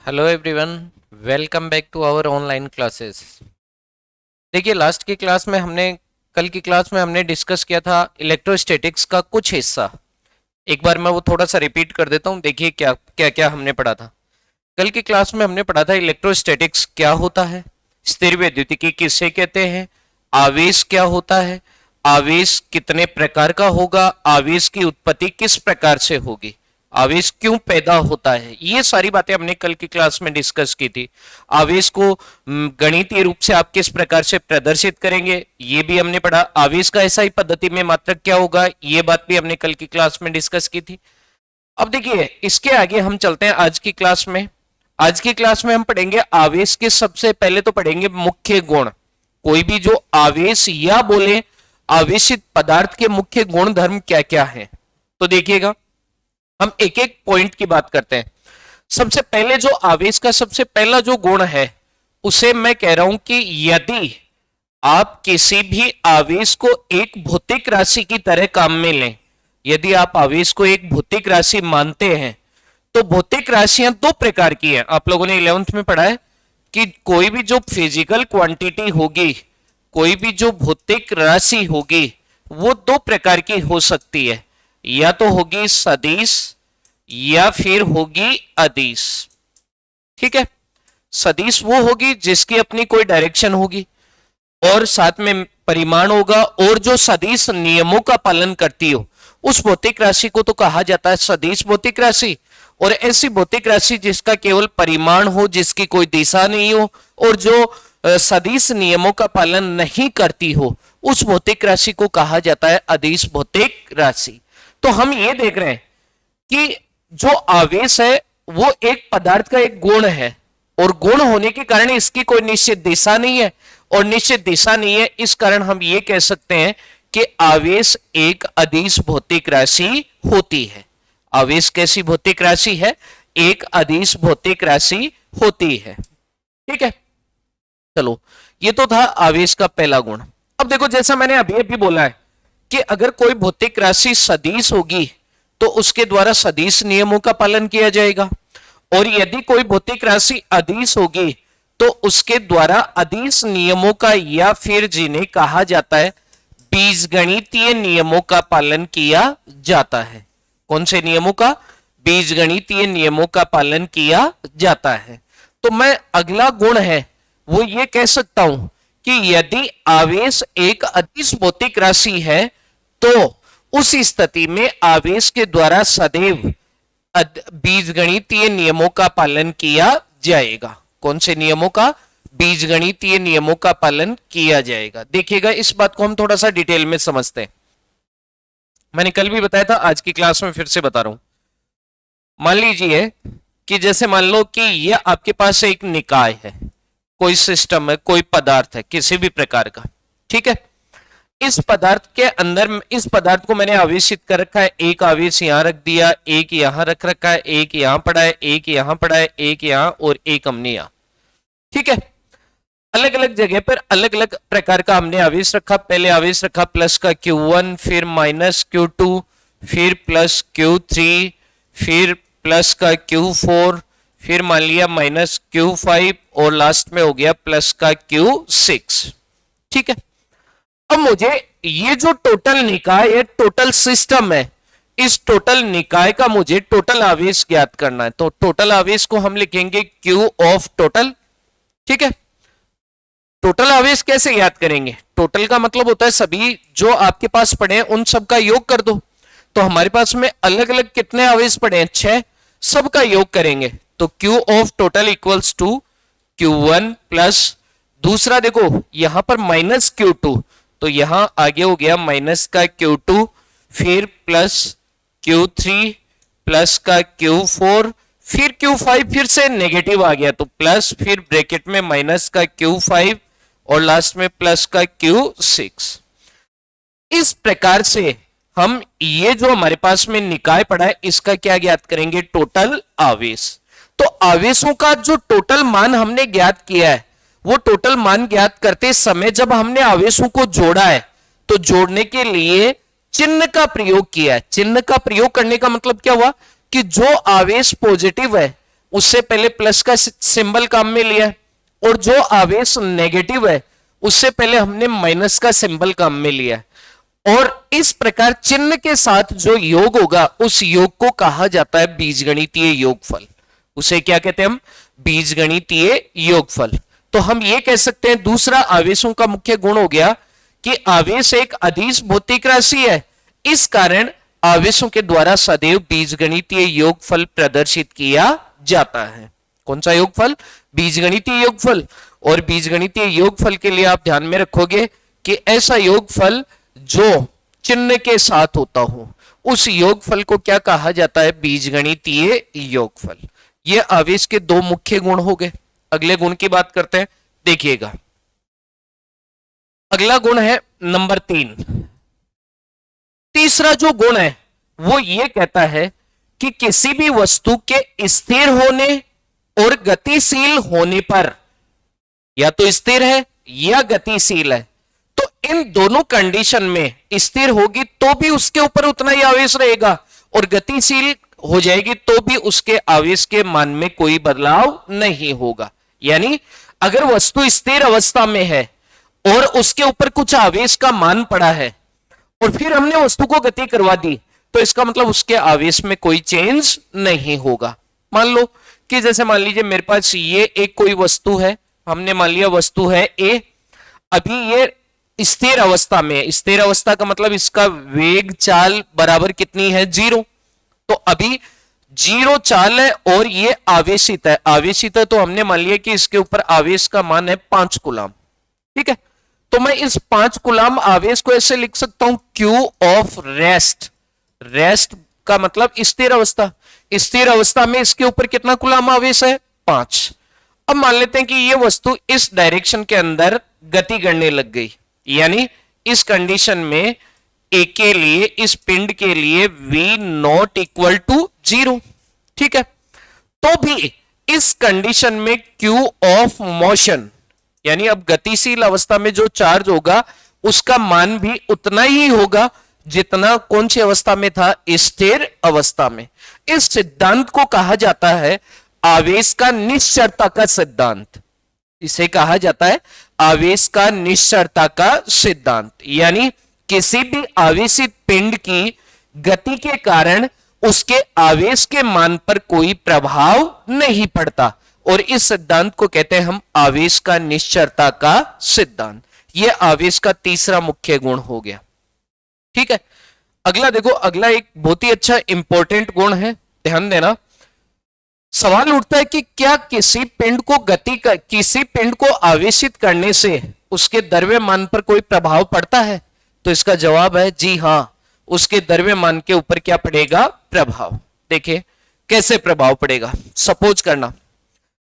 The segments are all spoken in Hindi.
Hello everyone, welcome back to our online classes. देखिए, लास्ट की क्लास में हमने कल की क्लास में हमने डिस्कस किया था इलेक्ट्रोस्टैटिक्स का कुछ हिस्सा। एक बार मैं वो थोड़ा सा रिपीट कर देता हूँ। देखिए क्या क्या क्या हमने पढ़ा था। कल की क्लास में हमने पढ़ा था इलेक्ट्रोस्टैटिक्स क्या होता है, स्थिर वैद्युतिकी किसे कहते हैं, आवेश क्या होता है, आवेश कितने प्रकार का होगा, आवेश की उत्पत्ति किस प्रकार से होगी, आवेश क्यों पैदा होता है, ये सारी बातें हमने कल की क्लास में डिस्कस की थी। आवेश को गणितीय रूप से आप किस प्रकार से प्रदर्शित करेंगे ये भी हमने पढ़ा। आवेश का ऐसा ही पद्धति में मात्रक क्या होगा, ये बात भी हमने कल की क्लास में डिस्कस की थी। अब देखिए, इसके आगे हम चलते हैं आज की क्लास में। आज की क्लास में हम पढ़ेंगे आवेश के, सबसे पहले तो पढ़ेंगे मुख्य गुण। कोई भी जो आवेश या बोले आवेशित पदार्थ के मुख्य गुण धर्म क्या क्या है, तो देखिएगा हम एक एक पॉइंट की बात करते हैं। सबसे पहले जो आवेश का सबसे पहला जो गुण है उसे मैं कह रहा हूं कि यदि आप किसी भी आवेश को एक भौतिक राशि की तरह काम में लें, यदि आप आवेश को एक भौतिक राशि मानते हैं, तो भौतिक राशियां दो प्रकार की हैं। आप लोगों ने 11th में पढ़ा है कि कोई भी जो फिजिकल क्वांटिटी होगी, कोई भी जो भौतिक राशि होगी, वो दो प्रकार की हो सकती है। या तो होगी सदिश या फिर होगी अदिश। ठीक है, सदिश वो होगी जिसकी अपनी कोई डायरेक्शन होगी और साथ में परिमाण होगा, और जो सदिश नियमों का पालन करती हो उस भौतिक राशि को तो कहा जाता है सदिश भौतिक राशि। और ऐसी भौतिक राशि जिसका केवल परिमाण हो, जिसकी कोई दिशा नहीं हो और जो सदिश नियमों का पालन नहीं करती हो, उस भौतिक राशि को कहा जाता है अदिश भौतिक राशि। तो हम ये देख रहे हैं कि जो आवेश है वो एक पदार्थ का एक गुण है, और गुण होने के कारण इसकी कोई निश्चित दिशा नहीं है, और निश्चित दिशा नहीं है, इस कारण हम ये कह सकते हैं कि आवेश एक अदिश भौतिक राशि होती है। आवेश कैसी भौतिक राशि है? एक अदिश भौतिक राशि होती है। ठीक है, चलो, ये तो था आवेश का पहला गुण। अब देखो, जैसा मैंने अभी अभी बोला है कि अगर कोई भौतिक राशि सदिश होगी तो उसके द्वारा सदिश नियमों का पालन किया जाएगा, और यदि कोई भौतिक राशि अदिश होगी तो उसके द्वारा अदिश नियमों का या फिर जिन्हें कहा जाता है बीजगणितीय नियमों का पालन किया जाता है। कौन से नियमों का? बीजगणितीय नियमों का पालन किया जाता है। तो मैं अगला गुण है वो ये कह सकता हूं कि यदि आवेश एक अदिश भौतिक राशि है तो उस स्थिति में आवेश के द्वारा सदैव बीजगणितीय नियमों का पालन किया जाएगा। कौन से नियमों का? बीजगणितीय नियमों का पालन किया जाएगा। देखिएगा, इस बात को हम थोड़ा सा डिटेल में समझते हैं। मैंने कल भी बताया था, आज की क्लास में फिर से बता रहा हूं। मान लीजिए कि जैसे मान लो कि यह आपके पास एक निकाय है, कोई सिस्टम है, कोई पदार्थ है किसी भी प्रकार का। ठीक है, इस पदार्थ के अंदर इस पदार्थ को मैंने आवेशित कर रखा है। एक आवेश यहां रख दिया, एक यहां रख रखा है, एक यहां पड़ा है, एक यहां पड़ा है, एक यहां और एक हमने यहां। ठीक है, अलग अलग जगह पर अलग अलग प्रकार का हमने आवेश रखा। पहले आवेश रखा प्लस का Q1, फिर माइनस Q2, फिर प्लस Q3, फिर प्लस का Q4, फिर मान लिया माइनस Q5 और लास्ट में हो गया प्लस का Q6। ठीक है, अब मुझे ये जो टोटल निकाय है, टोटल सिस्टम है, इस टोटल निकाय का मुझे टोटल आवेश ज्ञात करना है। तो टोटल आवेश को हम लिखेंगे Q ऑफ टोटल। ठीक है, टोटल आवेश कैसे याद करेंगे? टोटल का मतलब होता है सभी जो आपके पास पड़े हैं उन सब का योग कर दो। तो हमारे पास में अलग अलग कितने आवेश पड़े हैं? 6। सबका योग करेंगे तो Q of total equals to Q1 plus, दूसरा देखो यहां पर माइनस Q2, तो यहां आगे हो गया माइनस का Q2, फिर प्लस Q3 प्लस का Q4, फिर Q5 फिर से नेगेटिव आ गया तो प्लस, फिर ब्रैकेट में माइनस का Q5 और लास्ट में प्लस का Q6। इस प्रकार से हम ये जो हमारे पास में निकाय पड़ा है इसका क्या ज्ञात करेंगे? टोटल आवेश। तो आवेशों का जो टोटल मान हमने ज्ञात किया है, वो टोटल मान ज्ञात करते समय जब हमने आवेशों को जोड़ा है तो जोड़ने के लिए चिन्ह का प्रयोग किया है। चिन्ह का प्रयोग करने का मतलब क्या हुआ कि जो आवेश पॉजिटिव है उससे पहले प्लस का सिंबल काम में लिया है, और जो आवेश नेगेटिव है उससे पहले हमने माइनस का सिंबल काम में लिया है। और इस प्रकार चिन्ह के साथ जो योग होगा उस योग को कहा जाता है बीजगणितीय योगफल। उसे क्या कहते हैं हम? बीजगणितीय योगफल। तो हम ये कह सकते हैं दूसरा आवेशों का मुख्य गुण हो गया कि आवेश एक अदिश भौतिक राशि है, इस कारण आवेशों के द्वारा सदैव बीजगणितीय योगफल प्रदर्शित किया जाता है। कौन सा योगफल? बीजगणितीय योगफल। और बीजगणितीय योगफल के लिए आप ध्यान में रखोगे कि ऐसा योगफल जो चिन्ह के साथ होता हो उस योगफल को क्या कहा जाता है? बीजगणितीय योगफल। ये आवेश के दो मुख्य गुण हो गए। अगले गुण की बात करते हैं, देखिएगा। अगला गुण है नंबर 3। तीसरा जो गुण है वो ये कहता है कि किसी भी वस्तु के स्थिर होने और गतिशील होने पर, या तो स्थिर है या गतिशील है, तो इन दोनों कंडीशन में स्थिर होगी तो भी उसके ऊपर उतना ही आवेश रहेगा, और गतिशील हो जाएगी तो भी उसके आवेश के मान में कोई बदलाव नहीं होगा। यानी अगर वस्तु स्थिर अवस्था में है और उसके ऊपर कुछ आवेश का मान पड़ा है और फिर हमने वस्तु को गति करवा दी, तो इसका मतलब उसके आवेश में कोई चेंज नहीं होगा। मान लो कि जैसे मान लीजिए मेरे पास ये एक कोई वस्तु है, हमने मान लिया वस्तु है ए, अभी ये स्थिर अवस्था में है। स्थिर अवस्था का मतलब इसका वेग चाल बराबर कितनी है? 0। तो अभी 0 चाल है और ये आवेशित है। आवेशित है तो हमने मान लिया कि इसके ऊपर आवेश का मान है 5 कूलम। ठीक है, तो मैं इस 5 कूलम आवेश को ऐसे लिख सकता हूं, क्यू ऑफ रेस्ट। रेस्ट का मतलब स्थिर अवस्था। स्थिर अवस्था में इसके ऊपर कितना कूलम आवेश है? 5। अब मान लेते हैं कि ये वस्तु इस डायरेक्शन के अंदर गति करने लग गई, यानी इस कंडीशन में ए के लिए, इस पिंड के लिए v नॉट इक्वल टू 0। ठीक है, तो भी इस कंडीशन में q ऑफ मोशन, यानी अब गतिशील अवस्था में जो चार्ज होगा उसका मान भी उतना ही होगा जितना कौन सी अवस्था में था? स्थिर अवस्था में। इस सिद्धांत को कहा जाता है आवेश का निश्चरता का सिद्धांत। इसे कहा जाता है आवेश का निश्चरता का सिद्धांत। यानी किसी भी आवेशित पिंड की गति के कारण उसके आवेश के मान पर कोई प्रभाव नहीं पड़ता, और इस सिद्धांत को कहते हैं हम आवेश का निश्चरता का सिद्धांत। यह आवेश का तीसरा मुख्य गुण हो गया। ठीक है, अगला देखो, अगला एक बहुत ही अच्छा इंपॉर्टेंट गुण है, ध्यान देना। सवाल उठता है कि क्या किसी पिंड को आवेशित करने से उसके द्रव्यमान पर कोई प्रभाव पड़ता है? तो इसका जवाब है जी हां, उसके द्रव्यमान के ऊपर क्या पड़ेगा? प्रभाव। देखिए कैसे प्रभाव पड़ेगा। सपोज करना,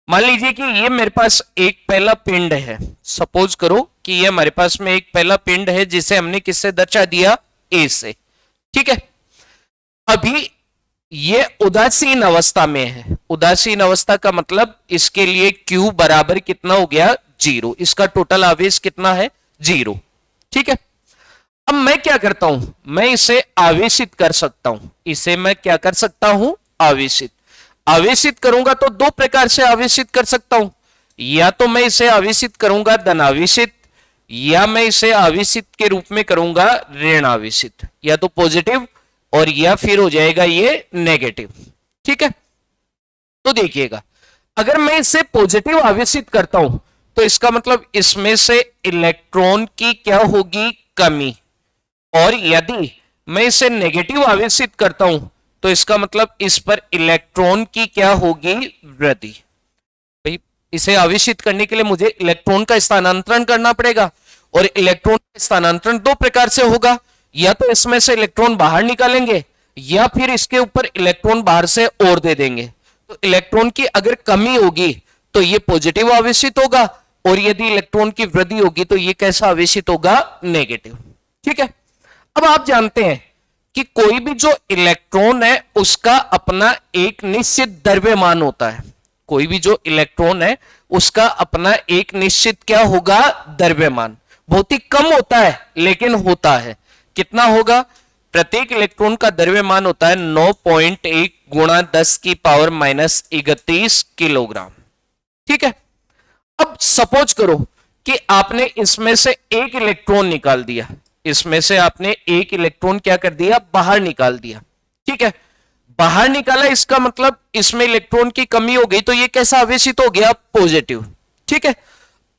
मान लीजिए कि ये मेरे पास एक पहला पिंड है। सपोज करो कि ये हमारे पास में एक पहला पिंड है जिसे हमने किससे दर्शा दिया? ए से। ठीक है, अभी ये उदासीन अवस्था में है। उदासीन अवस्था का मतलब इसके लिए Q बराबर कितना हो गया? 0। इसका टोटल आवेश कितना है? 0। ठीक है, अब मैं क्या करता हूं? मैं इसे आवेशित कर सकता हूं। इसे मैं क्या कर सकता हूं? आवेशित। आवेशित करूंगा तो दो प्रकार से आवेशित कर सकता हूं, या तो मैं इसे आवेशित करूंगा धनावेशित, या मैं इसे आवेशित के रूप में करूंगा ऋण आवेशित, या तो पॉजिटिव और या फिर हो जाएगा ये नेगेटिव। ठीक है, तो देखिएगा, अगर मैं इसे पॉजिटिव आवेशित करता हूं तो इसका मतलब इसमें से इलेक्ट्रॉन की क्या होगी? कमी। और यदि मैं इसे नेगेटिव आवेशित करता हूं तो इसका मतलब इस पर इलेक्ट्रॉन की क्या होगी? वृद्धि। भाई इसे आवेशित करने के लिए मुझे इलेक्ट्रॉन का स्थानांतरण करना पड़ेगा, और इलेक्ट्रॉन का स्थानांतरण दो प्रकार से होगा, या तो इसमें से इलेक्ट्रॉन बाहर निकालेंगे या फिर इसके ऊपर इलेक्ट्रॉन बाहर से और दे देंगे। तो इलेक्ट्रॉन की अगर कमी होगी तो ये पॉजिटिव आवेशित होगा, और यदि इलेक्ट्रॉन की वृद्धि होगी तो ये कैसा आवेशित होगा? नेगेटिव। ठीक है, अब आप जानते हैं कि कोई भी जो इलेक्ट्रॉन है उसका अपना एक निश्चित द्रव्यमान होता है। कोई भी जो इलेक्ट्रॉन है उसका अपना एक निश्चित क्या होगा? द्रव्यमान। बहुत ही कम होता है लेकिन होता है। कितना होगा? प्रत्येक इलेक्ट्रॉन का द्रव्यमान होता है 9.1 गुणा 10 की पावर माइनस 31 किलोग्राम। ठीक है, अब सपोज करो कि आपने इसमें से एक इलेक्ट्रॉन निकाल दिया, इसमें से आपने एक इलेक्ट्रॉन क्या कर दिया, बाहर निकाल दिया। ठीक है, बाहर निकाला, इसका मतलब इसमें इलेक्ट्रॉन की कमी हो गई, तो ये कैसा आवेशित हो गया, पॉजिटिव। ठीक है,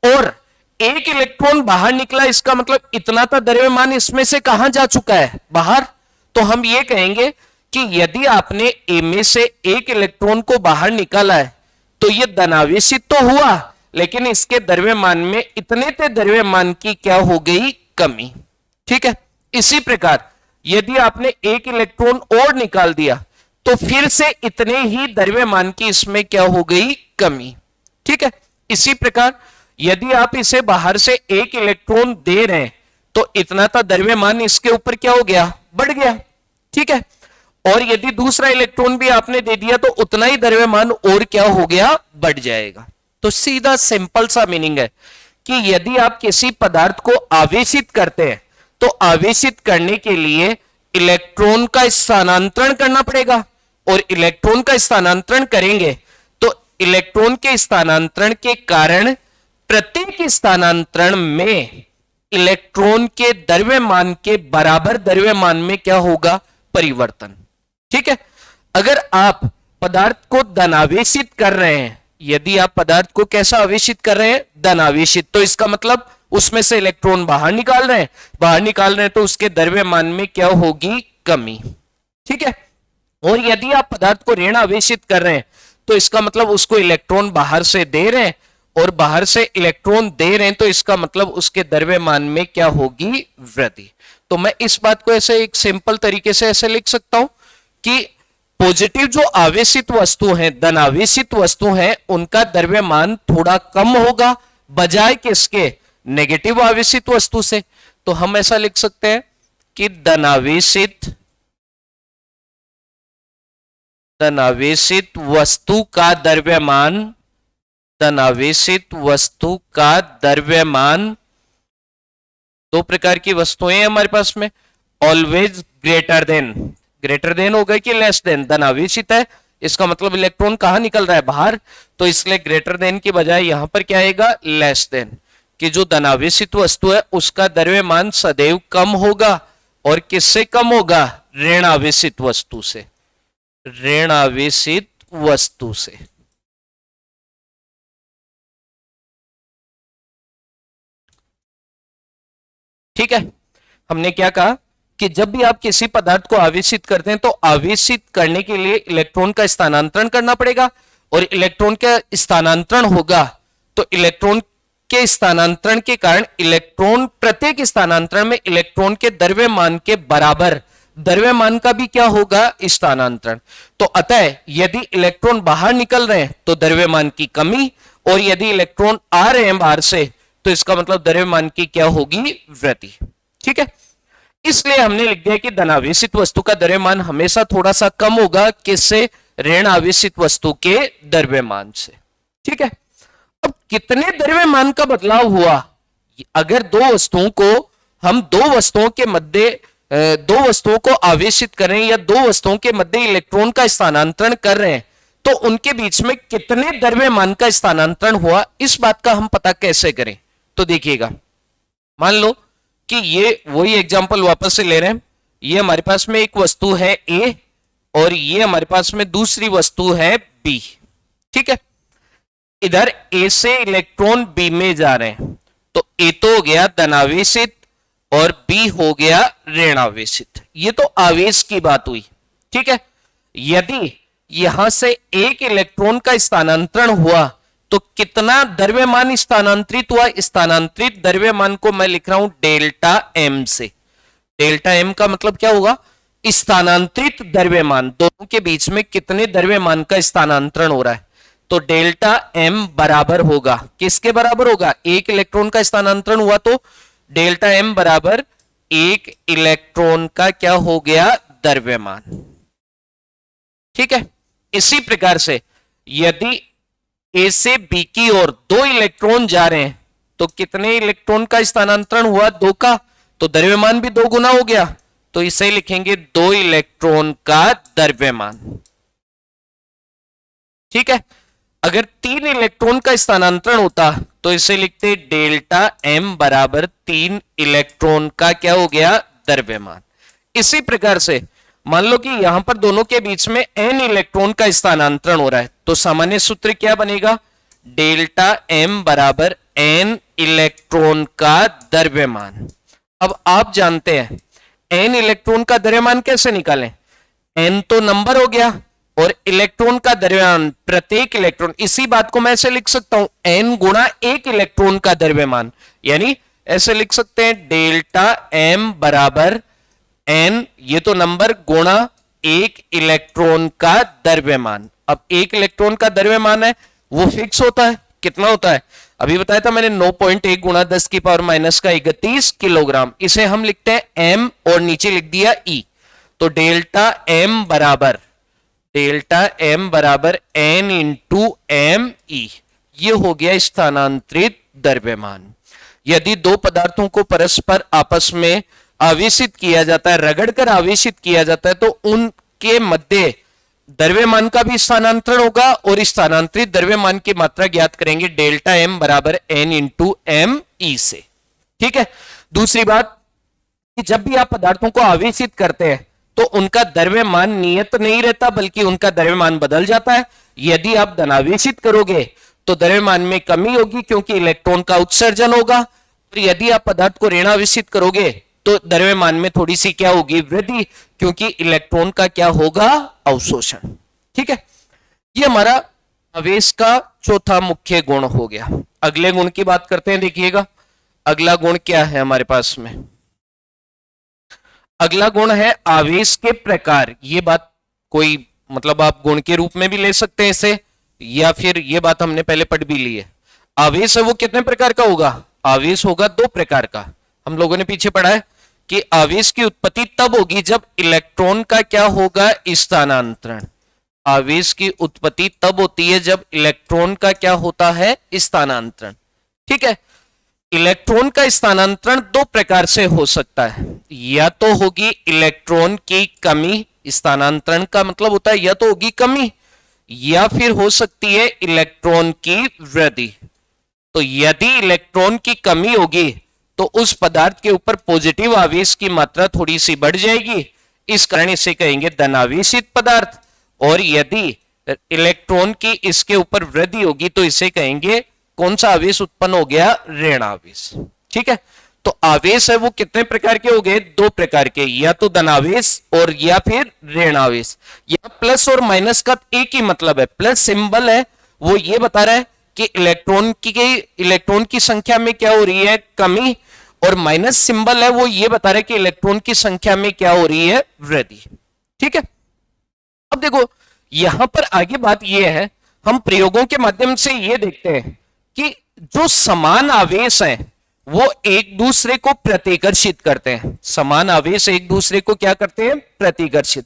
और एक इलेक्ट्रॉन बाहर निकला, इसका मतलब इतना का द्रव्यमान इसमें से कहां जा चुका है, बाहर। तो हम ये कहेंगे कि यदि आपने ए में से एक इलेक्ट्रॉन को बाहर निकाला है तो ये धनावेशित तो हुआ, लेकिन इसके द्रव्यमान में इतने ते द्रव्यमान की क्या हो गई, कमी। ठीक है, इसी प्रकार यदि आपने एक इलेक्ट्रॉन और निकाल दिया तो फिर से इतने ही द्रव्यमान की इसमें क्या हो गई, कमी। ठीक है, इसी प्रकार यदि आप इसे बाहर से एक इलेक्ट्रॉन दे रहे हैं तो इतना का द्रव्यमान इसके ऊपर क्या हो गया, बढ़ गया। ठीक है, और यदि दूसरा इलेक्ट्रॉन भी आपने दे दिया तो उतना ही द्रव्यमान और क्या हो गया, बढ़ जाएगा। तो सीधा सिंपल सा मीनिंग है कि यदि आप किसी पदार्थ को आवेशित करते हैं तो आवेशित करने के लिए इलेक्ट्रॉन का स्थानांतरण करना पड़ेगा, और इलेक्ट्रॉन का स्थानांतरण करेंगे तो इलेक्ट्रॉन के स्थानांतरण के कारण प्रत्येक स्थानांतरण में इलेक्ट्रॉन के द्रव्यमान के बराबर द्रव्यमान में क्या होगा, परिवर्तन। ठीक है, अगर आप पदार्थ को धनावेशित कर रहे हैं, यदि आप पदार्थ को कैसा आवेशित कर रहे हैं, धनावेशित, तो इसका मतलब उसमें से इलेक्ट्रॉन बाहर निकाल रहे हैं, बाहर निकाल रहे हैं तो उसके द्रव्यमान में क्या होगी, कमी। ठीक है, और यदि आप पदार्थ को ऋण आवेशित कर रहे हैं तो इसका मतलब उसको इलेक्ट्रॉन बाहर से दे रहे हैं, और बाहर से इलेक्ट्रॉन दे रहे हैं तो इसका मतलब उसके द्रव्यमान में क्या होगी, वृद्धि। तो मैं इस बात को ऐसे एक सिंपल तरीके से ऐसे लिख सकता हूं कि पॉजिटिव जो आवेशित वस्तु है, धनावेशित वस्तु है, उनका द्रव्यमान थोड़ा कम होगा बजाय किसके, नेगेटिव आवेशित वस्तु से। तो हम ऐसा लिख सकते हैं कि धनावेशित वस्तु का द्रव्यमान, धनावेशित वस्तु का द्रव्यमान, दो प्रकार की वस्तुएं हैं हमारे पास में, ऑलवेज ग्रेटर देन होगा कि लेस देन, धनावेशित है इसका मतलब इलेक्ट्रॉन कहां निकल रहा है, बाहर, तो इसलिए ग्रेटर देन की बजाय यहां पर क्या आएगा, लेस देन, कि जो धनावेशित वस्तु है उसका द्रव्यमान सदैव कम होगा, और किससे कम होगा, ऋण आवेशित वस्तु से, ऋण आवेशित वस्तु से। ठीक है, हमने क्या कहा कि जब भी आप किसी पदार्थ को आवेशित करते हैं तो आवेशित करने के लिए इलेक्ट्रॉन का स्थानांतरण करना पड़ेगा, और इलेक्ट्रॉन का स्थानांतरण होगा तो इलेक्ट्रॉन के स्थानांतरण के कारण इलेक्ट्रॉन, प्रत्येक स्थानांतरण में इलेक्ट्रॉन के द्रव्यमान के बराबर द्रव्यमान का भी क्या होगा, स्थानांतरण। तो अतः यदि इलेक्ट्रॉन बाहर निकल रहे हैं तो द्रव्यमान की कमी, और यदि इलेक्ट्रॉन आ रहे हैं बाहर से तो इसका मतलब द्रव्यमान की क्या होगी, वृद्धि। ठीक है, इसलिए हमने लिख दिया कि धनावेशित वस्तु का द्रव्यमान हमेशा थोड़ा सा कम होगा, किससे, ऋण आवेशित वस्तु के द्रव्यमान से। ठीक है, अब कितने द्रव्यमान का बदलाव हुआ, अगर दो वस्तुओं को हम दो वस्तुओं को आवेशित करें या दो वस्तुओं के मध्य इलेक्ट्रॉन का स्थानांतरण कर रहे हैं तो उनके बीच में कितने द्रव्यमान का स्थानांतरण हुआ, इस बात का हम पता कैसे करें। तो देखिएगा, मान लो कि ये वही एग्जांपल वापस से ले रहे हैं, ये हमारे पास में एक वस्तु है ए और ये हमारे पास में दूसरी वस्तु है बी। ठीक है, इधर ए से इलेक्ट्रॉन बी में जा रहे हैं तो ए तो हो गया धनावेशित और बी हो गया ऋण आवेशित, ये तो आवेश की बात हुई। ठीक है, यदि यहां से एक इलेक्ट्रॉन का स्थानांतरण हुआ तो कितना द्रव्यमान स्थानांतरित हुआ, स्थानांतरित द्रव्यमान को मैं लिख रहा हूं डेल्टा एम से। डेल्टा एम का मतलब क्या होगा, स्थानांतरित द्रव्यमान, दोनों के बीच में कितने द्रव्यमान का स्थानांतरण हो रहा है। तो डेल्टा एम बराबर होगा, किसके बराबर होगा, एक इलेक्ट्रॉन का स्थानांतरण हुआ तो डेल्टा एम बराबर एक इलेक्ट्रॉन का क्या हो गया, द्रव्यमान। ठीक है, इसी प्रकार से यदि ए से बी की ओर दो इलेक्ट्रॉन जा रहे हैं तो कितने इलेक्ट्रॉन का स्थानांतरण हुआ, दो का, तो द्रव्यमान भी दो गुना हो गया, तो इसे लिखेंगे 2 इलेक्ट्रॉन का द्रव्यमान। ठीक है, अगर 3 इलेक्ट्रॉन का स्थानांतरण होता तो इसे लिखते डेल्टा एम बराबर 3 इलेक्ट्रॉन का क्या हो गया, द्रव्यमान। इसी प्रकार से मान लो कि यहां पर दोनों के बीच में n इलेक्ट्रॉन का स्थानांतरण हो रहा है, तो सामान्य सूत्र क्या बनेगा, डेल्टा एम बराबर n इलेक्ट्रॉन का द्रव्यमान। अब आप जानते हैं n इलेक्ट्रॉन का द्रव्यमान कैसे निकालें, n तो नंबर हो गया और इलेक्ट्रॉन का द्रव्यमान प्रत्येक इलेक्ट्रॉन, इसी बात को मैं ऐसे लिख सकता हूं n गुणा एक इलेक्ट्रॉन का द्रव्यमान, यानी ऐसे लिख सकते हैं डेल्टा m बराबर n, ये तो नंबर, गुणा एक इलेक्ट्रॉन का द्रव्यमान। अब एक इलेक्ट्रॉन का द्रव्यमान है वो फिक्स होता है, कितना होता है, अभी बताया था मैंने 9.1 गुणा 10 की पावर माइनस का 31 किलोग्राम। इसे हम लिखते हैं m और नीचे लिख दिया e, तो डेल्टा m बराबर n इंटू एम ई, ये हो गया स्थानांतरित द्रव्यमान। यदि दो पदार्थों को परस्पर आपस में आवेशित किया जाता है, रगड़कर आवेशित किया जाता है, तो उनके मध्य द्रव्यमान का भी स्थानांतरण होगा और स्थानांतरित द्रव्यमान की मात्रा ज्ञात करेंगे डेल्टा एम बराबर एन इंटू एम ई से। ठीक है, दूसरी बात कि जब भी आप पदार्थों को आवेशित करते हैं तो उनका द्रव्यमान नियत नहीं रहता बल्कि उनका द्रव्यमान बदल जाता है। यदि आप धनावेशित करोगे तो द्रव्यमान में कमी होगी क्योंकि इलेक्ट्रॉन का उत्सर्जन होगा, और यदि आप पदार्थ को ऋणावेशित करोगे तो द्रव्यमान में थोड़ी सी क्या होगी, वृद्धि, क्योंकि इलेक्ट्रॉन का क्या होगा, अवशोषण। ठीक है, ये हमारा आवेश का चौथा मुख्य गुण हो गया। अगले गुण की बात करते हैं, देखिएगा अगला गुण क्या है हमारे पास में, अगला गुण है आवेश के प्रकार। ये बात कोई मतलब आप गुण के रूप में भी ले सकते हैं इसे, या फिर ये बात हमने पहले पढ़ भी ली है। आवेश है वो कितने प्रकार का होगा, आवेश होगा 2 प्रकार का। हम लोगों ने पीछे पढ़ा है कि आवेश की उत्पत्ति तब होगी जब इलेक्ट्रॉन का क्या होगा, स्थानांतरण। आवेश की उत्पत्ति तब होती है जब इलेक्ट्रॉन का क्या होता है, स्थानांतरण। ठीक है, इलेक्ट्रॉन का स्थानांतरण 2 प्रकार से हो सकता है, या तो होगी इलेक्ट्रॉन की कमी, स्थानांतरण का मतलब होता है या तो होगी कमी, या फिर हो सकती है इलेक्ट्रॉन की वृद्धि। तो यदि इलेक्ट्रॉन की कमी होगी तो उस पदार्थ के ऊपर पॉजिटिव आवेश की मात्रा थोड़ी सी बढ़ जाएगी, इस कारण इसे कहेंगे धनावेशित पदार्थ। और यदि इलेक्ट्रॉन की इसके ऊपर वृद्धि होगी तो इसे कहेंगे कौन सा आवेश उत्पन्न हो गया, ऋण आवेश। ठीक है, तो आवेश है वो कितने प्रकार के हो गए, 2 प्रकार के, या तो धनावेश और या फिर ऋण आवेश। यहां प्लस और माइनस का एक ही मतलब है, प्लस सिंबल है वो ये बता रहा है कि इलेक्ट्रॉन की संख्या में क्या हो रही है, कमी, और माइनस सिंबल है वो ये बता रहा है कि इलेक्ट्रॉन की संख्या में क्या हो रही है, वृद्धि। ठीक है, अब देखो यहां पर आगे बात यह है, हम प्रयोगों के माध्यम से यह देखते हैं कि जो समान आवेश हैं वो एक दूसरे को प्रतिकर्षित करते हैं। समान आवेश एक दूसरे को क्या करते हैं, प्रतिकर्षित।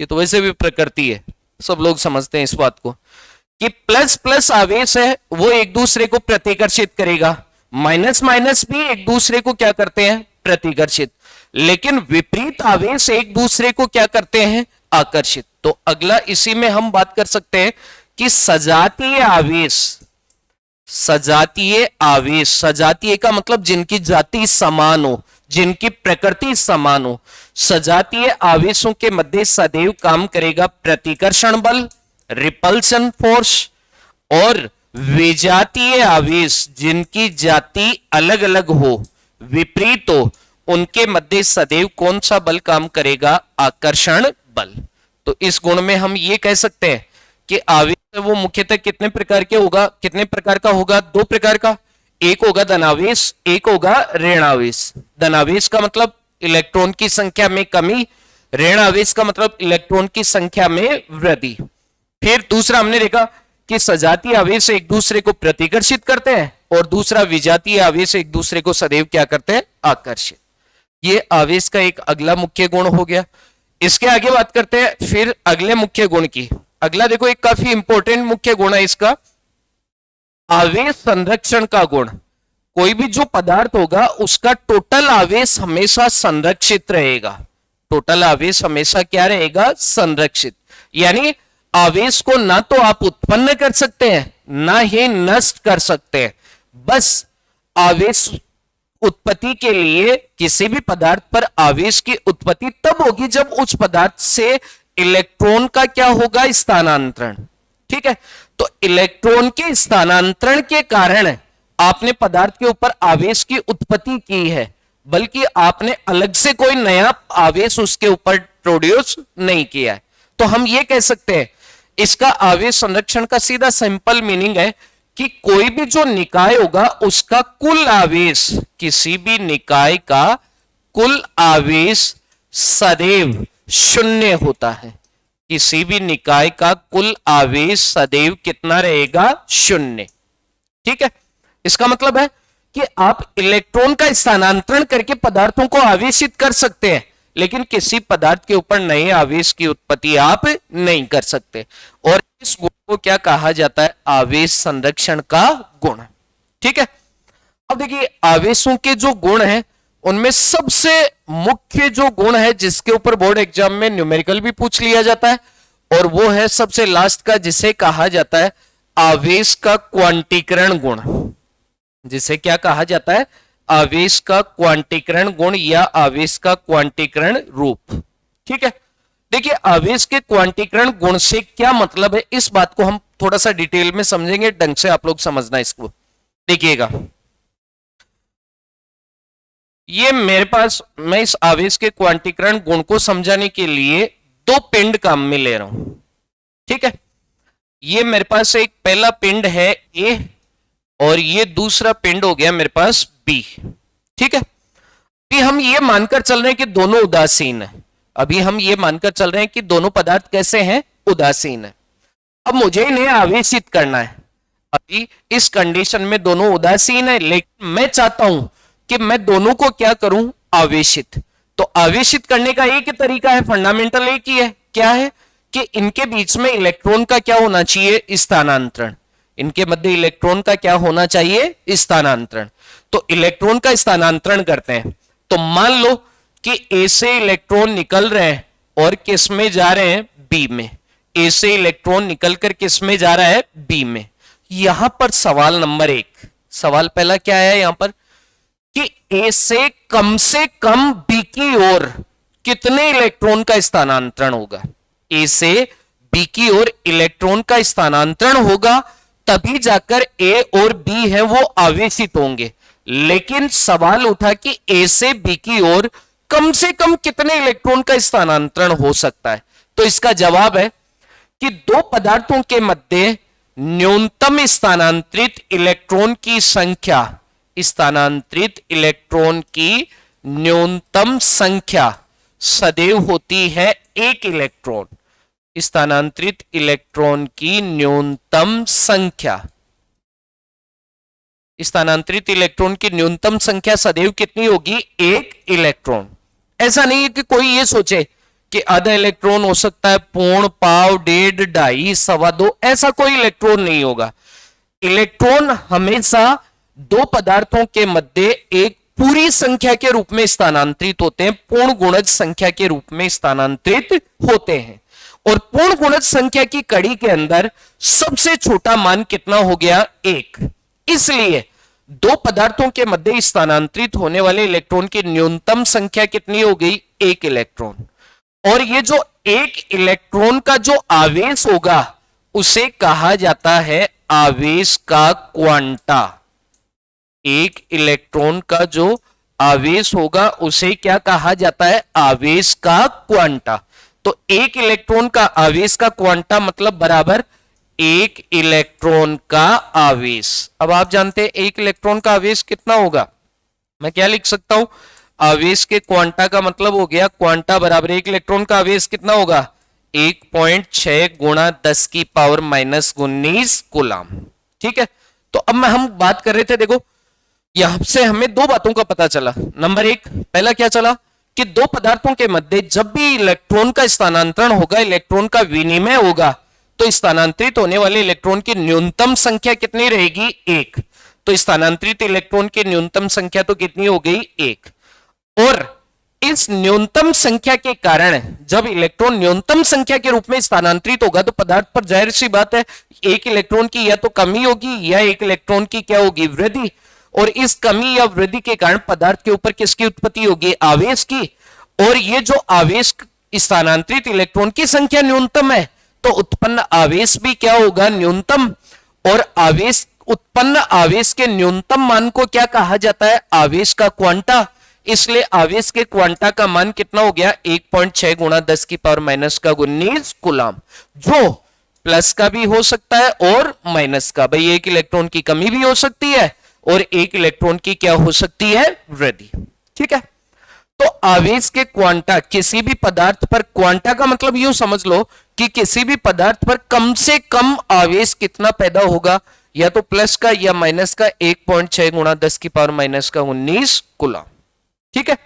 ये तो वैसे भी प्रकृति है, सब लोग समझते हैं इस बात को कि प्लस प्लस आवेश है वो एक दूसरे को प्रतिकर्षित करेगा, माइनस माइनस भी एक दूसरे को क्या करते हैं, प्रतिकर्षित। लेकिन विपरीत आवेश एक दूसरे को क्या करते हैं, आकर्षित। तो अगला इसी में हम बात कर सकते हैं कि सजातीय आवेश, सजातीय आवेश, सजातीय का मतलब जिनकी जाति समान हो, जिनकी प्रकृति समान हो। सजातीय आवेशों के मध्य सदैव काम करेगा प्रतिकर्षण बल, रिपल्सन फोर्स, और विजातीय आवेश जिनकी जाति अलग अलग हो, विपरीत हो, उनके मध्य सदैव कौन सा बल काम करेगा, आकर्षण बल। तो इस गुण में हम ये कह सकते हैं कि आवेश वो मुख्यतः कितने प्रकार के होगा, कितने प्रकार का होगा, 2 प्रकार का। एक होगा धनावेश, एक होगा ऋणावेश। धनावेश का मतलब इलेक्ट्रॉन की संख्या में कमी, ऋणावेश का मतलब इलेक्ट्रॉन की संख्या में वृद्धि। फिर दूसरा हमने देखा कि सजातीय आवेश एक दूसरे को प्रतिकर्षित करते हैं और दूसरा विजातीय आवेश एक दूसरे को सदैव क्या करते हैं, आकर्षित। ये आवेश का एक अगला मुख्य गुण हो गया। इसके आगे बात करते हैं फिर अगले मुख्य गुण की। अगला देखो एक काफी इंपॉर्टेंट मुख्य गुण है इसका, आवेश संरक्षण का गुण। कोई भी जो पदार्थ होगा उसका टोटल आवेश हमेशा संरक्षित रहेगा। टोटल आवेश हमेशा क्या रहेगा, संरक्षित। यानी आवेश को ना तो आप उत्पन्न कर सकते हैं ना ही नष्ट कर सकते हैं। बस आवेश उत्पत्ति के लिए किसी भी पदार्थ पर आवेश की उत्पत्ति तब होगी जब उस पदार्थ से इलेक्ट्रॉन का क्या होगा, स्थानांतरण। ठीक है, तो इलेक्ट्रॉन के स्थानांतरण के कारण आपने पदार्थ के ऊपर आवेश की उत्पत्ति की है, बल्कि आपने अलग से कोई नया आवेश उसके ऊपर प्रोड्यूस नहीं किया है। तो हम ये कह सकते हैं इसका आवेश संरक्षण का सीधा सिंपल मीनिंग है कि कोई भी जो निकाय होगा उसका कुल आवेश, किसी भी निकाय का कुल आवेश सदैव शून्य होता है। किसी भी निकाय का कुल आवेश सदैव कितना रहेगा, शून्य। ठीक है, इसका मतलब है कि आप इलेक्ट्रॉन का स्थानांतरण करके पदार्थों को आवेशित कर सकते हैं, लेकिन किसी पदार्थ के ऊपर नए आवेश की उत्पत्ति आप नहीं कर सकते। और इस गुण को क्या कहा जाता है, आवेश संरक्षण का गुण। ठीक है, अब देखिए आवेशों के जो गुण हैं उनमें सबसे मुख्य जो गुण है जिसके ऊपर बोर्ड एग्जाम में न्यूमेरिकल भी पूछ लिया जाता है, और वो है सबसे लास्ट का, जिसे कहा जाता है आवेश का क्वांटीकरण गुण। जिसे क्या कहा जाता है, आवेश का क्वांटीकरण गुण या आवेश का क्वांटीकरण रूप। ठीक है, देखिए आवेश के क्वांटीकरण गुण से क्या मतलब है, इस बात को हम थोड़ा सा डिटेल में समझेंगे, ढंग से आप लोग समझना इसको। देखिएगा, ये मेरे पास, मैं इस आवेश के क्वांटीकरण गुण को समझाने के लिए दो पिंड काम में ले रहा हूं। ठीक है, ये मेरे पास एक पहला पिंड है ए और ये दूसरा पिंड हो गया मेरे पास बी। ठीक है, अभी हम ये मानकर चल रहे हैं कि दोनों उदासीन है। अभी हम ये मानकर चल रहे हैं कि दोनों पदार्थ कैसे हैं, उदासीन है। अब मुझे इन्हें आवेशित करना है। अभी इस कंडीशन में दोनों उदासीन है, लेकिन मैं चाहता हूं कि मैं दोनों को क्या करूं, आवेशित। तो आवेशित करने का एक ही तरीका है, फंडामेंटल एक ही है, क्या है कि इनके बीच में इलेक्ट्रॉन का क्या होना चाहिए, स्थानांतरण। इनके मध्य इलेक्ट्रॉन का क्या होना चाहिए, स्थानांतरण। तो इलेक्ट्रॉन का स्थानांतरण करते हैं। तो मान लो कि ए से इलेक्ट्रॉन निकल रहे हैं और किस में जा रहे हैं, बी में। ए से इलेक्ट्रॉन निकलकर किस में जा रहा है, बी में। यहां पर सवाल नंबर 1, सवाल पहला क्या है यहां पर कि ए से कम बी की ओर कितने इलेक्ट्रॉन का स्थानांतरण होगा। ए से बी की ओर इलेक्ट्रॉन का स्थानांतरण होगा, तभी जाकर ए और बी है वो आवेशित होंगे। लेकिन सवाल उठा कि ए से बी की ओर कम से कम कितने इलेक्ट्रॉन का स्थानांतरण हो सकता है। तो इसका जवाब है कि दो पदार्थों के मध्य न्यूनतम स्थानांतरित इलेक्ट्रॉन की संख्या, स्थानांतरित इलेक्ट्रॉन की न्यूनतम संख्या सदैव होती है एक इलेक्ट्रॉन। स्थानांतरित इलेक्ट्रॉन की न्यूनतम संख्या, स्थानांतरित इलेक्ट्रॉन की न्यूनतम संख्या सदैव कितनी होगी, एक इलेक्ट्रॉन। ऐसा नहीं है कि कोई ये सोचे कि आधा इलेक्ट्रॉन हो सकता है, पौन, पाव, 1.5, 2.5, 2.25, ऐसा कोई इलेक्ट्रॉन नहीं होगा। इलेक्ट्रॉन हमेशा दो पदार्थों के मध्य एक पूरी संख्या के रूप में स्थानांतरित होते हैं, पूर्ण गुणज संख्या के रूप में स्थानांतरित होते हैं। और पूर्ण गुणज संख्या की कड़ी के अंदर सबसे छोटा मान कितना हो गया, 1। इसलिए दो पदार्थों के मध्य स्थानांतरित होने वाले इलेक्ट्रॉन की न्यूनतम संख्या कितनी हो गई, 1 इलेक्ट्रॉन। और ये जो 1 इलेक्ट्रॉन का जो आवेश होगा उसे कहा जाता है आवेश का क्वांटा। 1 इलेक्ट्रॉन का जो आवेश होगा उसे क्या कहा जाता है, आवेश का क्वांटा। तो 1 इलेक्ट्रॉन का आवेश का क्वांटा मतलब बराबर 1 इलेक्ट्रॉन का आवेश। अब आप जानते हैं 1 इलेक्ट्रॉन का आवेश कितना होगा, मैं क्या लिख सकता हूं, आवेश के क्वांटा का मतलब हो गया क्वांटा बराबर 1 इलेक्ट्रॉन का आवेश कितना होगा, 1.6 गुणा 10 की पावर -19 कूलम। ठीक है, तो अब हम बात कर रहे थे, देखो यहां से हमें दो बातों का पता चला। नंबर 1, पहला क्या चला कि दो पदार्थों के मध्य जब भी इलेक्ट्रॉन का स्थानांतरण होगा, इलेक्ट्रॉन का विनिमय होगा, तो स्थानांतरित होने वाले इलेक्ट्रॉन की न्यूनतम संख्या कितनी रहेगी, 1। तो स्थानांतरित इलेक्ट्रॉन की न्यूनतम संख्या तो कितनी हो गई, 1। और इस न्यूनतम संख्या के कारण जब इलेक्ट्रॉन न्यूनतम संख्या के रूप में स्थानांतरित होगा तो पदार्थ पर जाहिर सी बात है एक इलेक्ट्रॉन की या तो कमी होगी या एक इलेक्ट्रॉन की क्या होगी, वृद्धि। और इस कमी या वृद्धि के कारण पदार्थ के ऊपर किसकी उत्पत्ति होगी, आवेश की। और ये जो आवेश स्थानांतरित इलेक्ट्रॉन की संख्या न्यूनतम है तो उत्पन्न आवेश भी क्या होगा, न्यूनतम। और आवेश उत्पन्न आवेश के न्यूनतम मान को क्या कहा जाता है, आवेश का क्वांटा। इसलिए आवेश के क्वांटा का मान कितना हो गया, 1.6 गुणा 10 की पावर माइनस का 19 कूलम, जो प्लस का भी हो सकता है और माइनस का। भाई एक इलेक्ट्रॉन की कमी भी हो सकती है और एक इलेक्ट्रॉन की क्या हो सकती है, वृद्धि। ठीक है, तो आवेश के क्वांटा किसी भी पदार्थ पर, क्वांटा का मतलब यूं समझ लो कि किसी भी पदार्थ पर कम से कम आवेश कितना पैदा होगा, या तो प्लस का या माइनस का, 1.6 गुणा 10 की पावर माइनस का 19 कूलम। ठीक है,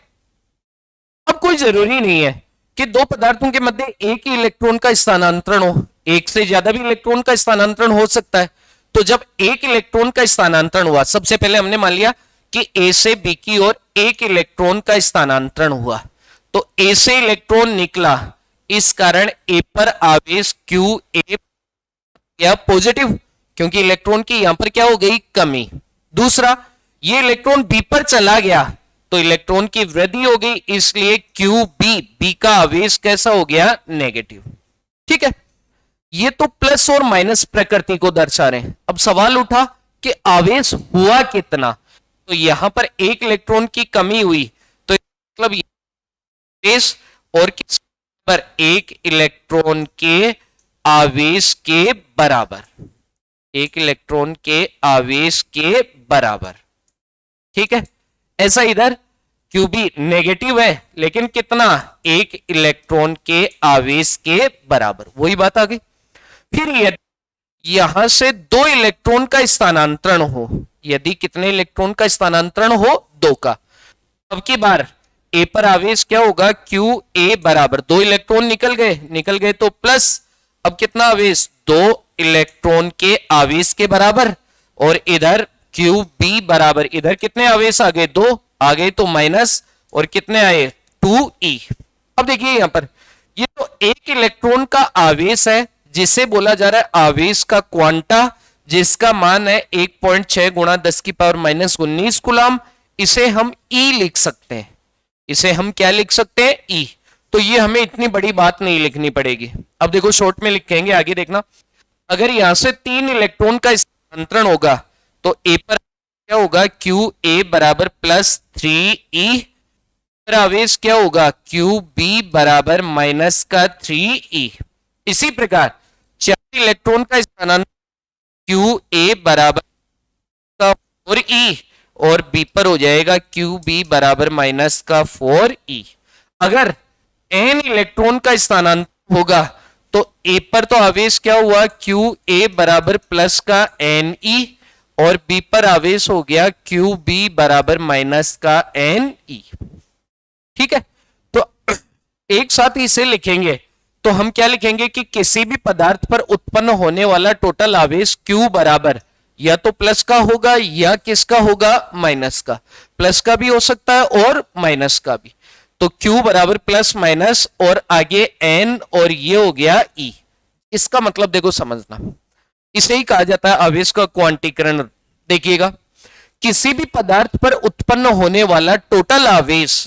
अब कोई जरूरी नहीं है कि दो पदार्थों के मध्य एक ही इलेक्ट्रॉन का स्थानांतरण हो, एक से ज्यादा भी इलेक्ट्रॉन का स्थानांतरण हो सकता है। तो जब एक इलेक्ट्रॉन का स्थानांतरण हुआ, सबसे पहले हमने मान लिया कि ए से बी की ओर एक इलेक्ट्रॉन का स्थानांतरण हुआ, तो ए से इलेक्ट्रॉन निकला, इस कारण ए पर आवेश क्यू ए या पॉजिटिव, क्योंकि इलेक्ट्रॉन की यहां पर क्या हो गई, कमी। दूसरा, ये इलेक्ट्रॉन बी पर चला गया तो इलेक्ट्रॉन की वृद्धि हो गई, इसलिए क्यू बी, बी का आवेश कैसा हो गया, नेगेटिव। ठीक है, ये तो प्लस और माइनस प्रकृति को दर्शा रहे हैं। अब सवाल उठा कि आवेश हुआ कितना, तो यहां पर एक इलेक्ट्रॉन की कमी हुई, तो मतलब आवेश और किस पर, एक इलेक्ट्रॉन के आवेश के बराबर, एक इलेक्ट्रॉन के आवेश के बराबर। ठीक है, ऐसा इधर क्यू बी नेगेटिव है लेकिन कितना, एक इलेक्ट्रॉन के आवेश के बराबर, वही बात आ गई। फिर यदि यहां से दो इलेक्ट्रॉन का स्थानांतरण हो, यदि कितने इलेक्ट्रॉन का स्थानांतरण हो, दो का, अब की बार ए पर आवेश क्या होगा, क्यू ए बराबर, दो इलेक्ट्रॉन निकल गए तो प्लस, अब कितना आवेश, दो इलेक्ट्रॉन के आवेश के बराबर, और इधर क्यू बी बराबर, इधर कितने आवेश आ गए, दो आ गए तो माइनस, और कितने आए, 2e। अब देखिए यहां पर ये तो एक इलेक्ट्रॉन का आवेश है जिसे बोला जा रहा है आवेश का क्वांटा, जिसका मान है 1.6 गुणा 10 की पावर माइनस 19 कूलम। इसे हम E लिख सकते हैं, इसे हम क्या लिख सकते हैं, E। तो ये हमें इतनी बड़ी बात नहीं लिखनी पड़ेगी। अब देखो शॉर्ट में लिखेंगे, आगे देखना। अगर यहां से 3 इलेक्ट्रॉन का स्थानांतरण होगा तो ए पर क्या होगा, क्यू ए बराबर प्लस 3e, पर आवेश क्या होगा, क्यू बी बराबर माइनस का 3e। इसी प्रकार 4 इलेक्ट्रॉन का स्थानांतरण क्यू ए बराबर का 4e और बी पर हो जाएगा क्यू बी बराबर माइनस का 4e। अगर n इलेक्ट्रॉन का स्थानांतरण होगा तो ए पर तो आवेश क्या हुआ, क्यू ए बराबर प्लस का ne, और बी पर आवेश हो गया क्यू बी बराबर माइनस का ne। ठीक है, तो एक साथ इसे लिखेंगे तो हम क्या लिखेंगे कि किसी भी पदार्थ पर उत्पन्न होने वाला टोटल आवेश Q बराबर या तो प्लस का होगा या किसका होगा, माइनस का। प्लस का भी हो सकता है और माइनस का भी। तो Q बराबर प्लस माइनस और आगे N और ये हो गया E। इसका मतलब देखो समझना, इसे ही कहा जाता है आवेश का क्वांटीकरण। देखिएगा, किसी भी पदार्थ पर उत्पन्न होने वाला टोटल आवेश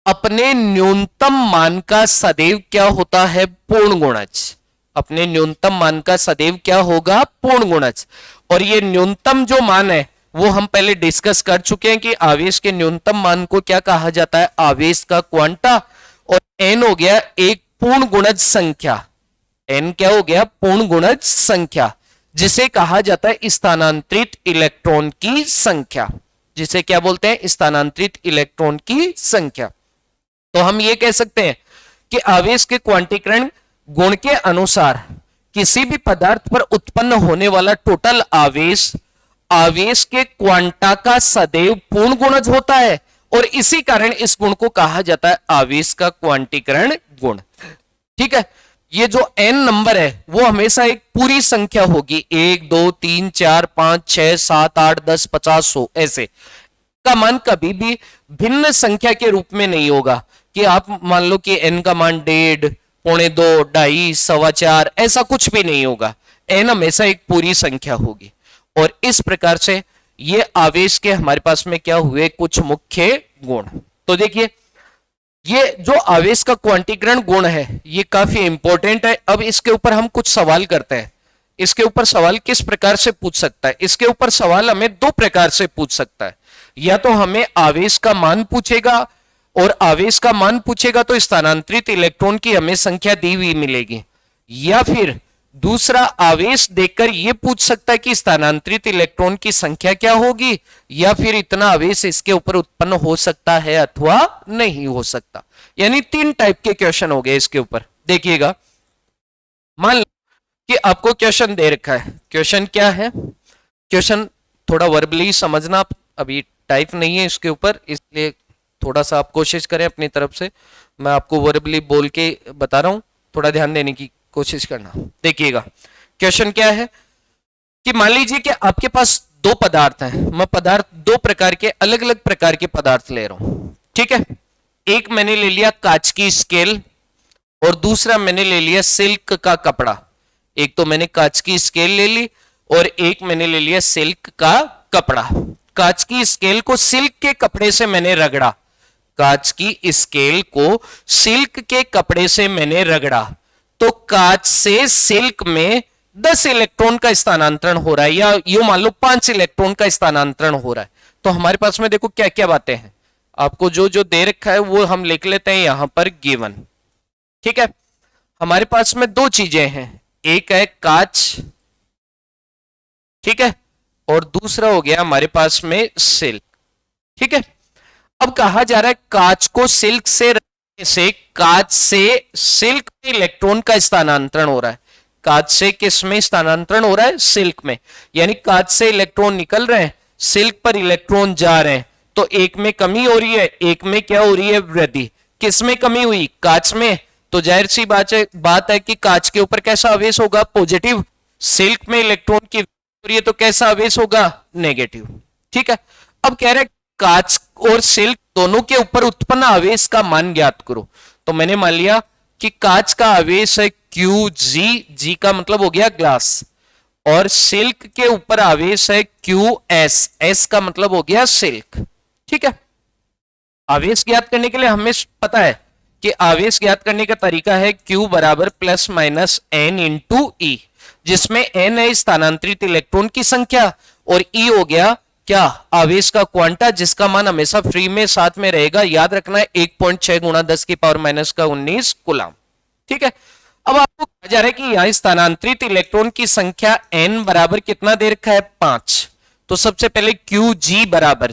अपने न्यूनतम मान का सदैव क्या होता है, पूर्ण गुणज। अपने न्यूनतम मान का सदैव क्या होगा, पूर्ण गुणज। और ये न्यूनतम जो मान है वो हम पहले डिस्कस कर चुके हैं कि आवेश के न्यूनतम मान को क्या कहा जाता है, आवेश का क्वांटा। और n हो गया एक पूर्ण गुणज संख्या, n क्या हो गया, पूर्ण गुणज संख्या, जिसे कहा जाता है स्थानांतरित इलेक्ट्रॉन की संख्या। जिसे क्या बोलते हैं, स्थानांतरित इलेक्ट्रॉन की संख्या। तो हम ये कह सकते हैं कि आवेश के क्वांटीकरण गुण के अनुसार किसी भी पदार्थ पर उत्पन्न होने वाला टोटल आवेश आवेश के क्वांटा का सदैव पूर्ण गुणज होता है, और इसी कारण इस गुण को कहा जाता है आवेश का क्वांटीकरण गुण। ठीक है, ये जो n नंबर है वो हमेशा एक पूरी संख्या होगी, 1 2 3 4 5 6 7 8 10 50 100 ऐसे। का मान कभी भी भिन्न संख्या के रूप में नहीं होगा कि आप मान लो कि n का मान 1.5, 1.25, 2.5, 4.25 ऐसा कुछ भी नहीं होगा। n हमेशा एक पूरी संख्या होगी। और इस प्रकार से ये आवेश के हमारे पास में क्या हुए कुछ मुख्य गुण। तो देखिए ये जो आवेश का क्वांटीकरण गुण है ये काफी इंपॉर्टेंट है। अब इसके ऊपर हम कुछ सवाल करते हैं। इसके ऊपर सवाल किस प्रकार से पूछ सकता है? इसके ऊपर सवाल हमें दो प्रकार से पूछ सकता है। या तो हमें आवेश का मान पूछेगा, और आवेश का मान पूछेगा तो स्थानांतरित इलेक्ट्रॉन की हमें संख्या दी हुई मिलेगी। या फिर दूसरा आवेश देखकर यह पूछ सकता है कि स्थानांतरित इलेक्ट्रॉन की संख्या क्या होगी, या फिर इतना आवेश इसके ऊपर उत्पन्न हो सकता है अथवा नहीं हो सकता। यानी तीन टाइप के क्वेश्चन हो गए इसके ऊपर। देखिएगा, मान लो कि आपको क्वेश्चन दे रखा है। क्वेश्चन क्या है? क्वेश्चन थोड़ा वर्बली समझना, अभी टाइप नहीं है इसके ऊपर, इसलिए थोड़ा सा आप कोशिश करें अपनी तरफ से। मैं आपको वर्बली बोल के बता रहा हूं, थोड़ा ध्यान देने की कोशिश करना। देखिएगा क्वेश्चन क्या है कि मान लीजिए कि आपके पास दो पदार्थ हैं। मैं पदार्थ दो प्रकार के, अलग अलग प्रकार के पदार्थ ले रहा हूं, ठीक है। एक मैंने ले लिया कांच की स्केल, और दूसरा मैंने ले लिया सिल्क का कपड़ा। एक तो मैंने कांच की स्केल ले ली और एक मैंने ले लिया सिल्क का कपड़ा। कांच की स्केल को सिल्क के कपड़े से मैंने रगड़ा, कांच की स्केल को सिल्क के कपड़े से मैंने रगड़ा, तो कांच से सिल्क में 10 इलेक्ट्रॉन का स्थानांतरण हो रहा है, या यूं मान लो 5 इलेक्ट्रॉन का स्थानांतरण हो रहा है। तो हमारे पास में देखो क्या क्या बातें हैं। आपको जो जो दे रखा है वो हम लिख लेते हैं यहां पर गिवन, ठीक है। हमारे पास में दो चीजें हैं, एक है कांच, ठीक है, और दूसरा हो गया हमारे पास में सिल्क, ठीक है। अब कहा जा रहा है कांच को सिल्क से रखने से कांच से सिल्क में इलेक्ट्रॉन का स्थानांतरण हो रहा है। कांच से किस में स्थानांतरण हो रहा है? सिल्क में। यानी कांच से इलेक्ट्रॉन निकल रहे हैं, सिल्क पर इलेक्ट्रॉन जा रहे हैं, तो एक में कमी हो रही है, एक में क्या हो रही है? वृद्धि। किस में कमी हुई? कांच में। तो जाहिर सी बात है कि कांच के ऊपर कैसा आवेश होगा? पॉजिटिव। सिल्क में इलेक्ट्रॉन की हो रही है तो कैसा आवेश होगा? नेगेटिव, ठीक है। अब कह रहे कांच और सिल्क दोनों के ऊपर उत्पन्न आवेश का मान ज्ञात करो। तो मैंने मान लिया कि कांच का आवेश है Qg, G का मतलब हो गया ग्लास, और सिल्क के ऊपर आवेश है Qs, S का मतलब हो गया सिल्क, ठीक है। आवेश ज्ञात करने के लिए हमें पता है कि आवेश ज्ञात करने का तरीका है Q बराबर plus minus N into E, जिसमें N है स्थानांतरित इलेक्ट्रॉन की संख्या और E हो गया क्या? आवेश का क्वांटा, जिसका मान हमेशा फ्री में साथ में रहेगा। याद रखना है 1.6 गुणा 10 की पावर माइनस का 19 कूलम, ठीक है। अब आपको कहा जा रहा है कि यहां स्थानांतरित इलेक्ट्रॉन की संख्या N बराबर कितना दे रखा है? 5। तो सबसे पहले Qg बराबर,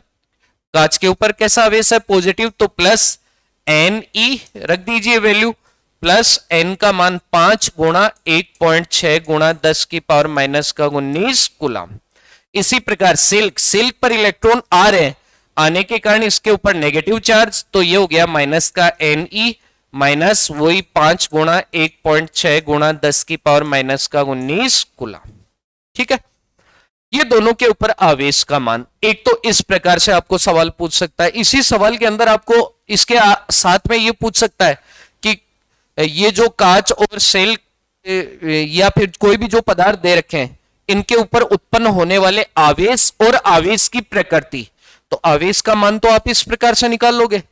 कांच के ऊपर कैसा आवेश है? पॉजिटिव, तो प्लस Ne रख दीजिए वैल्यू, प्लस N का मान 5 गुणा 1.6 गुणा 10 की पावर माइनस का 19 कूलम। इसी प्रकार सिल्क पर इलेक्ट्रॉन आ रहे हैं, आने के कारण इसके ऊपर नेगेटिव चार्ज, तो ये हो गया माइनस का Ne माइनस वही 5 गुणा 1.6 गुणा 10 की पावर माइनस का 19 कूलम, ठीक है। ये दोनों के ऊपर आवेश का मान। एक तो इस प्रकार से आपको सवाल पूछ सकता है। इसी सवाल के अंदर आपको इसके साथ में ये पूछ सकता है कि ये जो कांच और सिल्क या फिर कोई भी जो पदार्थ दे रखे हैं, इनके ऊपर उत्पन्न होने वाले आवेश और आवेश की प्रकृति। तो आवेश का मान तो आप इस प्रकार से निकाल लोगे,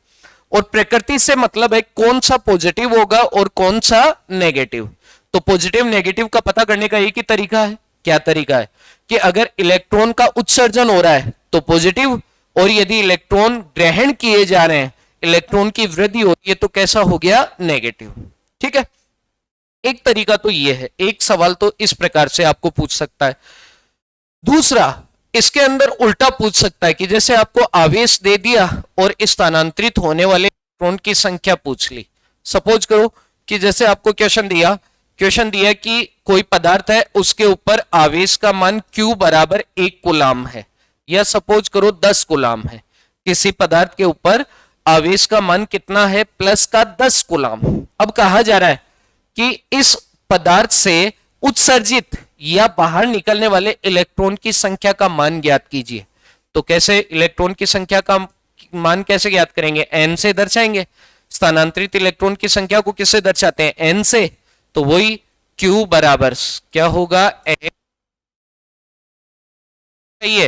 और प्रकृति से मतलब है कौन सा पॉजिटिव होगा और कौन सा नेगेटिव। तो पॉजिटिव नेगेटिव का पता करने का एक ही तरीका है। क्या तरीका है? कि अगर इलेक्ट्रॉन का उत्सर्जन हो रहा है तो पॉजिटिव, और यदि इलेक्ट्रॉन ग्रहण किए जा रहे हैं, इलेक्ट्रॉन की वृद्धि होती है, तो कैसा हो गया? नेगेटिव, ठीक है। एक तरीका तो ये है, एक सवाल तो इस प्रकार से आपको पूछ सकता है। दूसरा, इसके अंदर उल्टा पूछ सकता है कि जैसे आपको आवेश दे दिया और स्थानांतरित होने वाले इलेक्ट्रॉन की संख्या पूछ ली। सपोज करो कि जैसे आपको क्वेश्चन दिया कि कोई पदार्थ है, उसके ऊपर आवेश का मान Q बराबर 1 कूलम है, या सपोज करो 10 कूलम है। किसी पदार्थ के ऊपर आवेश का मान कितना है? प्लस का 10 कूलम। अब कहा जा रहा है कि इस पदार्थ से उत्सर्जित या बाहर निकलने वाले इलेक्ट्रॉन की संख्या का मान ज्ञात कीजिए। तो कैसे इलेक्ट्रॉन की संख्या का मान कैसे ज्ञात करेंगे? n से दर्शाएंगे। स्थानांतरित इलेक्ट्रॉन की संख्या को किससे दर्शाते हैं? n से। तो वही q बराबर क्या होगा? n। है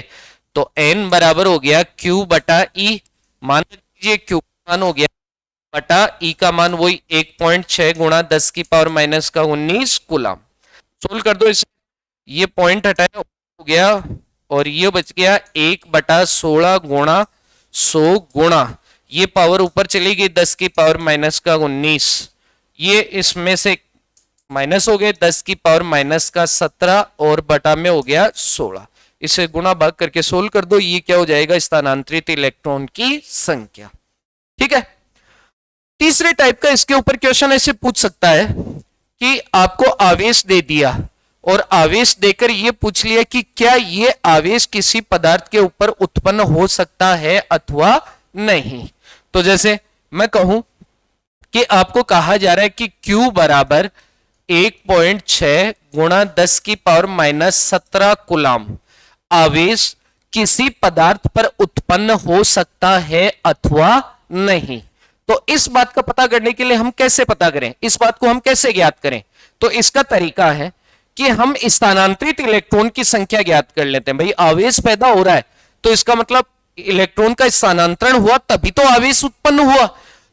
तो n बराबर हो गया q बटा e। मान लीजिए q का मान हो गया बटा e का मान वही 1.6 गुणा 10 की पावर माइनस का 19 कूलम। सोल्व कर दो इसे। ये पॉइंट हटाया हो गया और ये बच गया 1/16 गुणा 100 गुणा ये पावर ऊपर चली गई 10 की पावर माइनस का 19। ये इसमें से माइनस हो गए 10 की पावर माइनस का 17 और बटा में हो गया 16। इसे गुणा भाग करके सोल्व कर दो। ये क्या हो जाएगा? स्थानांतरित इलेक्ट्रॉन की संख्या। ठीक है। तीसरे टाइप का इसके ऊपर क्वेश्चन ऐसे पूछ सकता है कि आपको आवेश दे दिया और आवेश देकर यह पूछ लिया कि क्या यह आवेश किसी पदार्थ के ऊपर उत्पन्न हो सकता है अथवा नहीं। तो जैसे मैं कहूं कि आपको कहा जा रहा है कि Q बराबर 1.6 गुणा 10 की पावर माइनस 17 कूलम आवेश किसी पदार्थ पर उत्पन्न हो सकता है अथवा नहीं। तो इस बात का पता करने के लिए हम कैसे पता करें? इस बात को हम कैसे ज्ञात करें? तो इसका तरीका है कि हम स्थानांतरित इलेक्ट्रॉन की संख्या ज्ञात कर लेते हैं। भाई आवेश पैदा हो रहा है तो इसका मतलब इलेक्ट्रॉन का स्थानांतरण हुआ तभी तो आवेश उत्पन्न हुआ।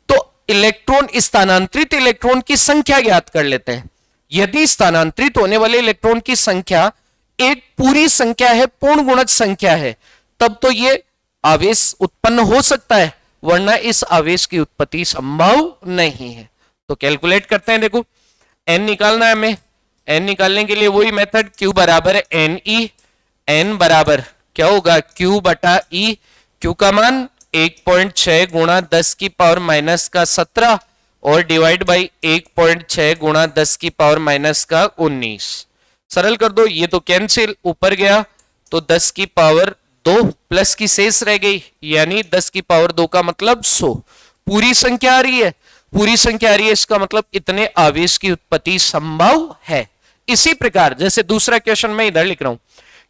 तो इलेक्ट्रॉन स्थानांतरित इलेक्ट्रॉन की संख्या ज्ञात कर लेते हैं। यदि स्थानांतरित होने वाले इलेक्ट्रॉन की संख्या एक पूरी संख्या है, पूर्ण गुणज संख्या है, तब तो ये आवेश उत्पन्न हो सकता है, वरना इस आवेश की उत्पत्ति संभव नहीं है। तो कैलकुलेट करते हैं। देखो n निकालना है हमें। n निकालने के लिए वही मेथड q बराबर n e। n बराबर क्या होगा? q बटा e। q का मान 1.6 गुणा 10 की पावर माइनस का 17 और डिवाइड बाई 1.6 गुणा 10 की पावर माइनस का 19। सरल कर दो। ये तो कैंसिल, ऊपर गया तो 10 की पावर 2 प्लस की शेष रह गई, यानी 10 की पावर 2 का मतलब 100। पूरी संख्या आ रही है, पूरी संख्या आ रही है, इसका मतलब इतने आवेश की उत्पत्ति संभव है। इसी प्रकार जैसे दूसरा क्वेश्चन मैं इधर लिख रहा हूं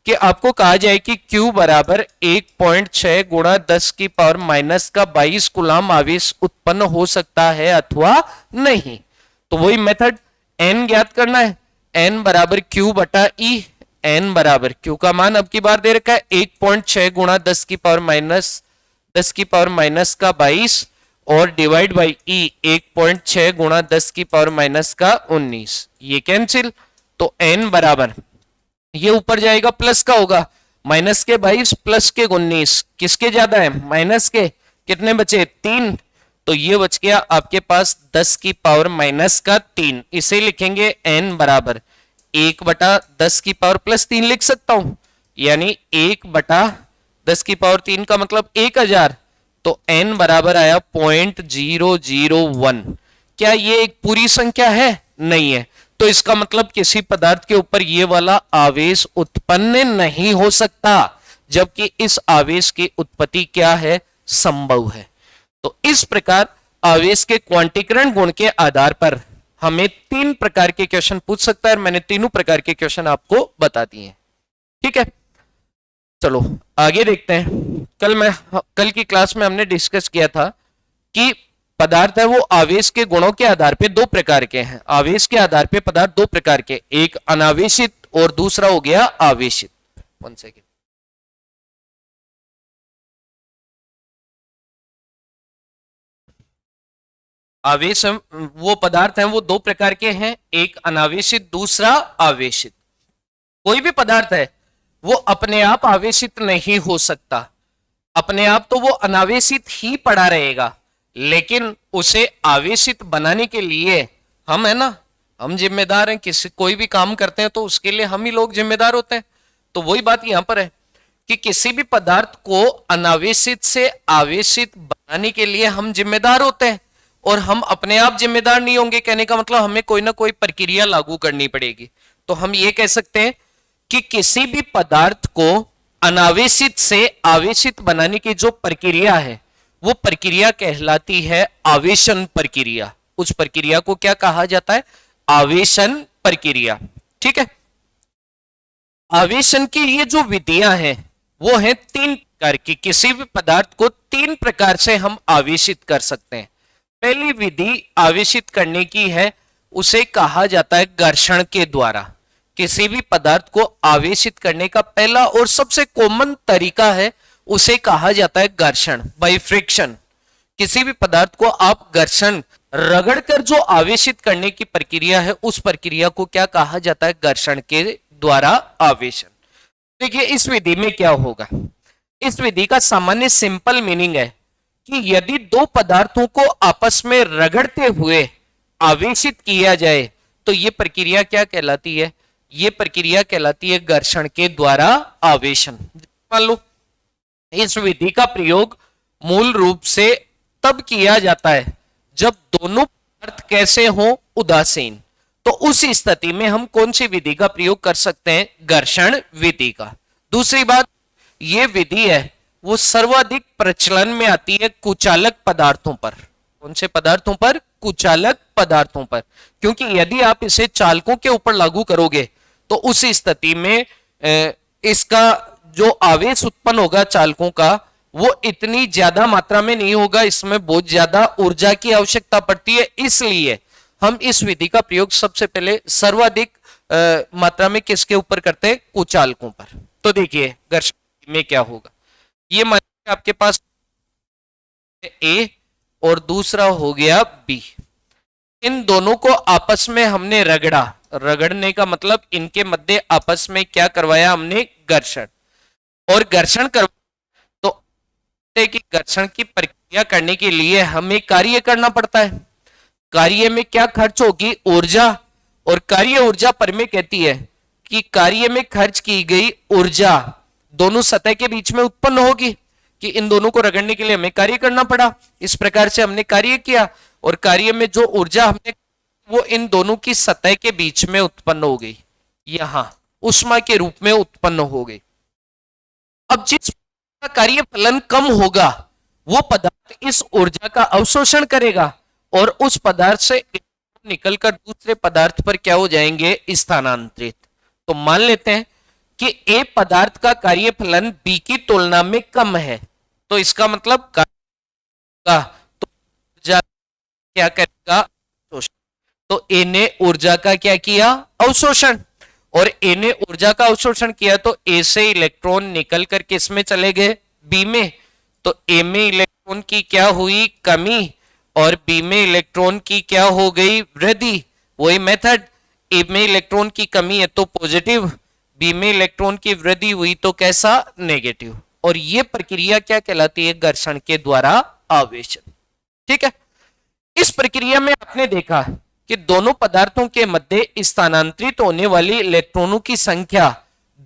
कि आपको कहा जाए कि Q बराबर 1.6 गुणा 10 की पावर माइनस का 22 कूलम आवेश उत्पन्न हो सकता है अथवा नहीं। तो वही मेथड n ज्ञात करना है। n बराबर Q बटा E। n बराबर Q का मान अब की बार दे रखा है 1.6 गुणा 10 की पावर माइनस का 22 और डिवाइड बाई E 1.6 गुणा 10 की पावर माइनस का 19। ये कैंसिल, तो n बराबर ये ऊपर जाएगा प्लस का होगा, माइनस के 22 प्लस के 19 किसके ज्यादा है? माइनस के। कितने बचे? 3। तो ये बच गया आपके पास 10 की पावर माइनस का 3। इसे लिखेंगे n बराबर 1 बटा 10 की पावर प्लस 3 लिख सकता हूं, यानी 1 बटा 10 की पावर 3 का मतलब 1000। तो n बराबर आया 0.001। क्या ये एक पूरी संख्या है? नहीं है। तो इसका मतलब किसी पदार्थ के ऊपर ये वाला आवेश उत्पन्न नहीं हो सकता, जबकि इस आवेश की उत्पत्ति क्या है? संभव है। तो इस प्रकार आवेश के क्वांटीकरण गुण के आधार पर हमें 3 प्रकार के क्वेश्चन पूछ सकता है और मैंने तीनों प्रकार के क्वेश्चन आपको बता दिए। ठीक है, चलो आगे देखते हैं। कल की क्लास में हमने डिस्कस किया था कि पदार्थ है वो आवेश के गुणों के आधार पे 2 प्रकार के हैं। आवेश के आधार पे पदार्थ 2 प्रकार के, एक अनावेशित और दूसरा हो गया आवेशित। 1 सेकेंड। आवेश वो पदार्थ हैं वो 2 प्रकार के हैं, एक अनावेशित दूसरा आवेशित। कोई भी पदार्थ है वो अपने आप आवेशित नहीं हो सकता, अपने आप तो वो अनावेशित ही पड़ा रहेगा, लेकिन उसे आवेशित बनाने के लिए हम है ना, हम जिम्मेदार हैं। कोई भी काम करते हैं तो उसके लिए हम ही लोग जिम्मेदार होते हैं। तो वही बात यहां पर है कि किसी भी पदार्थ को अनावेशित से आवेशित बनाने के लिए हम जिम्मेदार होते हैं और हम अपने आप जिम्मेदार नहीं होंगे। कहने का मतलब हमें कोई ना कोई प्रक्रिया लागू करनी पड़ेगी। तो हम ये कह सकते हैं कि किसी भी पदार्थ को अनावेशित से आवेशित बनाने की जो प्रक्रिया है वो प्रक्रिया कहलाती है आवेशन प्रक्रिया। उस प्रक्रिया को क्या कहा जाता है? आवेशन प्रक्रिया। ठीक है, आवेशन की ये जो विधियां हैं वो है 3 करके किसी भी पदार्थ को तीन प्रकार से हम आवेशित कर सकते हैं। पहली विधि आवेशित करने की है, उसे कहा जाता है घर्षण के द्वारा। किसी भी पदार्थ को आवेशित करने का पहला और सबसे कॉमन तरीका है, उसे कहा जाता है घर्षण, बाय फ्रिक्शन। किसी भी पदार्थ को आप घर्षण रगड़कर जो आवेशित करने की प्रक्रिया है, उस प्रक्रिया को क्या कहा जाता है? घर्षण के द्वारा आवेशन। देखिए इस विधि में क्या होगा, इस विधि का सामान्य सिंपल मीनिंग है कि यदि दो पदार्थों को आपस में रगड़ते हुए आवेशित किया जाए तो यह प्रक्रिया क्या कहलाती है? यह प्रक्रिया कहलाती है घर्षण के द्वारा आवेशन। मान लो इस विधि का प्रयोग मूल रूप से तब किया जाता है जब दोनों पदार्थ कैसे हों? उदासीन। तो उस स्थिति में हम कौन सी विधि का प्रयोग कर सकते हैं? घर्षण विधि का। दूसरी बात, यह विधि है वो सर्वाधिक प्रचलन में आती है कुचालक पदार्थों पर। कौन से पदार्थों पर? कुचालक पदार्थों पर। क्योंकि यदि आप इसे चालकों के ऊपर लागू करोगे तो उस स्थिति में इसका जो आवेश उत्पन्न होगा चालकों का, वो इतनी ज्यादा मात्रा में नहीं होगा, इसमें बहुत ज्यादा ऊर्जा की आवश्यकता पड़ती है। इसलिए हम इस विधि का प्रयोग सबसे पहले सर्वाधिक मात्रा में किसके ऊपर करते हैं? कुचालकों पर। तो देखिए घर्षण में क्या होगा, ये मान आपके पास ए और दूसरा हो गया बी। इन दोनों को आपस में हमने रगड़ा, रगड़ने का मतलब इनके मध्य आपस में क्या करवाया हमने? घर्षण। और घर्षण कर तो कि घर्षण की प्रक्रिया करने के लिए हमें कार्य करना पड़ता है। कार्य में क्या खर्च होगी? ऊर्जा। और कार्य ऊर्जा परमेय कहती है कि कार्य में खर्च की गई ऊर्जा दोनों सतह के बीच में उत्पन्न होगी, कि इन दोनों को रगड़ने के लिए हमें कार्य करना पड़ा। इस प्रकार से हमने कार्य किया और कार्य में जो ऊर्जा हमने वो इन दोनों की सतह के बीच में उत्पन्न हो गई, यहां ऊष्मा के रूप में उत्पन्न हो गई। अब जिस का कार्य फलन कम होगा वो पदार्थ इस ऊर्जा का अवशोषण करेगा और उस पदार्थ से निकलकर दूसरे पदार्थ पर क्या हो जाएंगे? स्थानांतरित। तो मान लेते हैं कि ए पदार्थ का कार्य फलन बी की तुलना में कम है, तो इसका मतलब तो ऊर्जा क्या करेगा? तो ए ने ऊर्जा का क्या किया? अवशोषण। और ए ने ऊर्जा का अवशोषण किया तो ए से इलेक्ट्रॉन निकल कर किस में चले गए? बी में। तो ए में इलेक्ट्रॉन की क्या हुई? कमी, और बी में इलेक्ट्रॉन की क्या हो गई? वृद्धि। वही मेथड, ए में इलेक्ट्रॉन की कमी है तो पॉजिटिव, बी में इलेक्ट्रॉन की वृद्धि हुई तो कैसा? नेगेटिव। और यह प्रक्रिया क्या कहलाती है? घर्षण के द्वारा आवेशन। ठीक है, इस प्रक्रिया में आपने देखा कि दोनों पदार्थों के मध्य स्थानांतरित होने वाली इलेक्ट्रॉनों की संख्या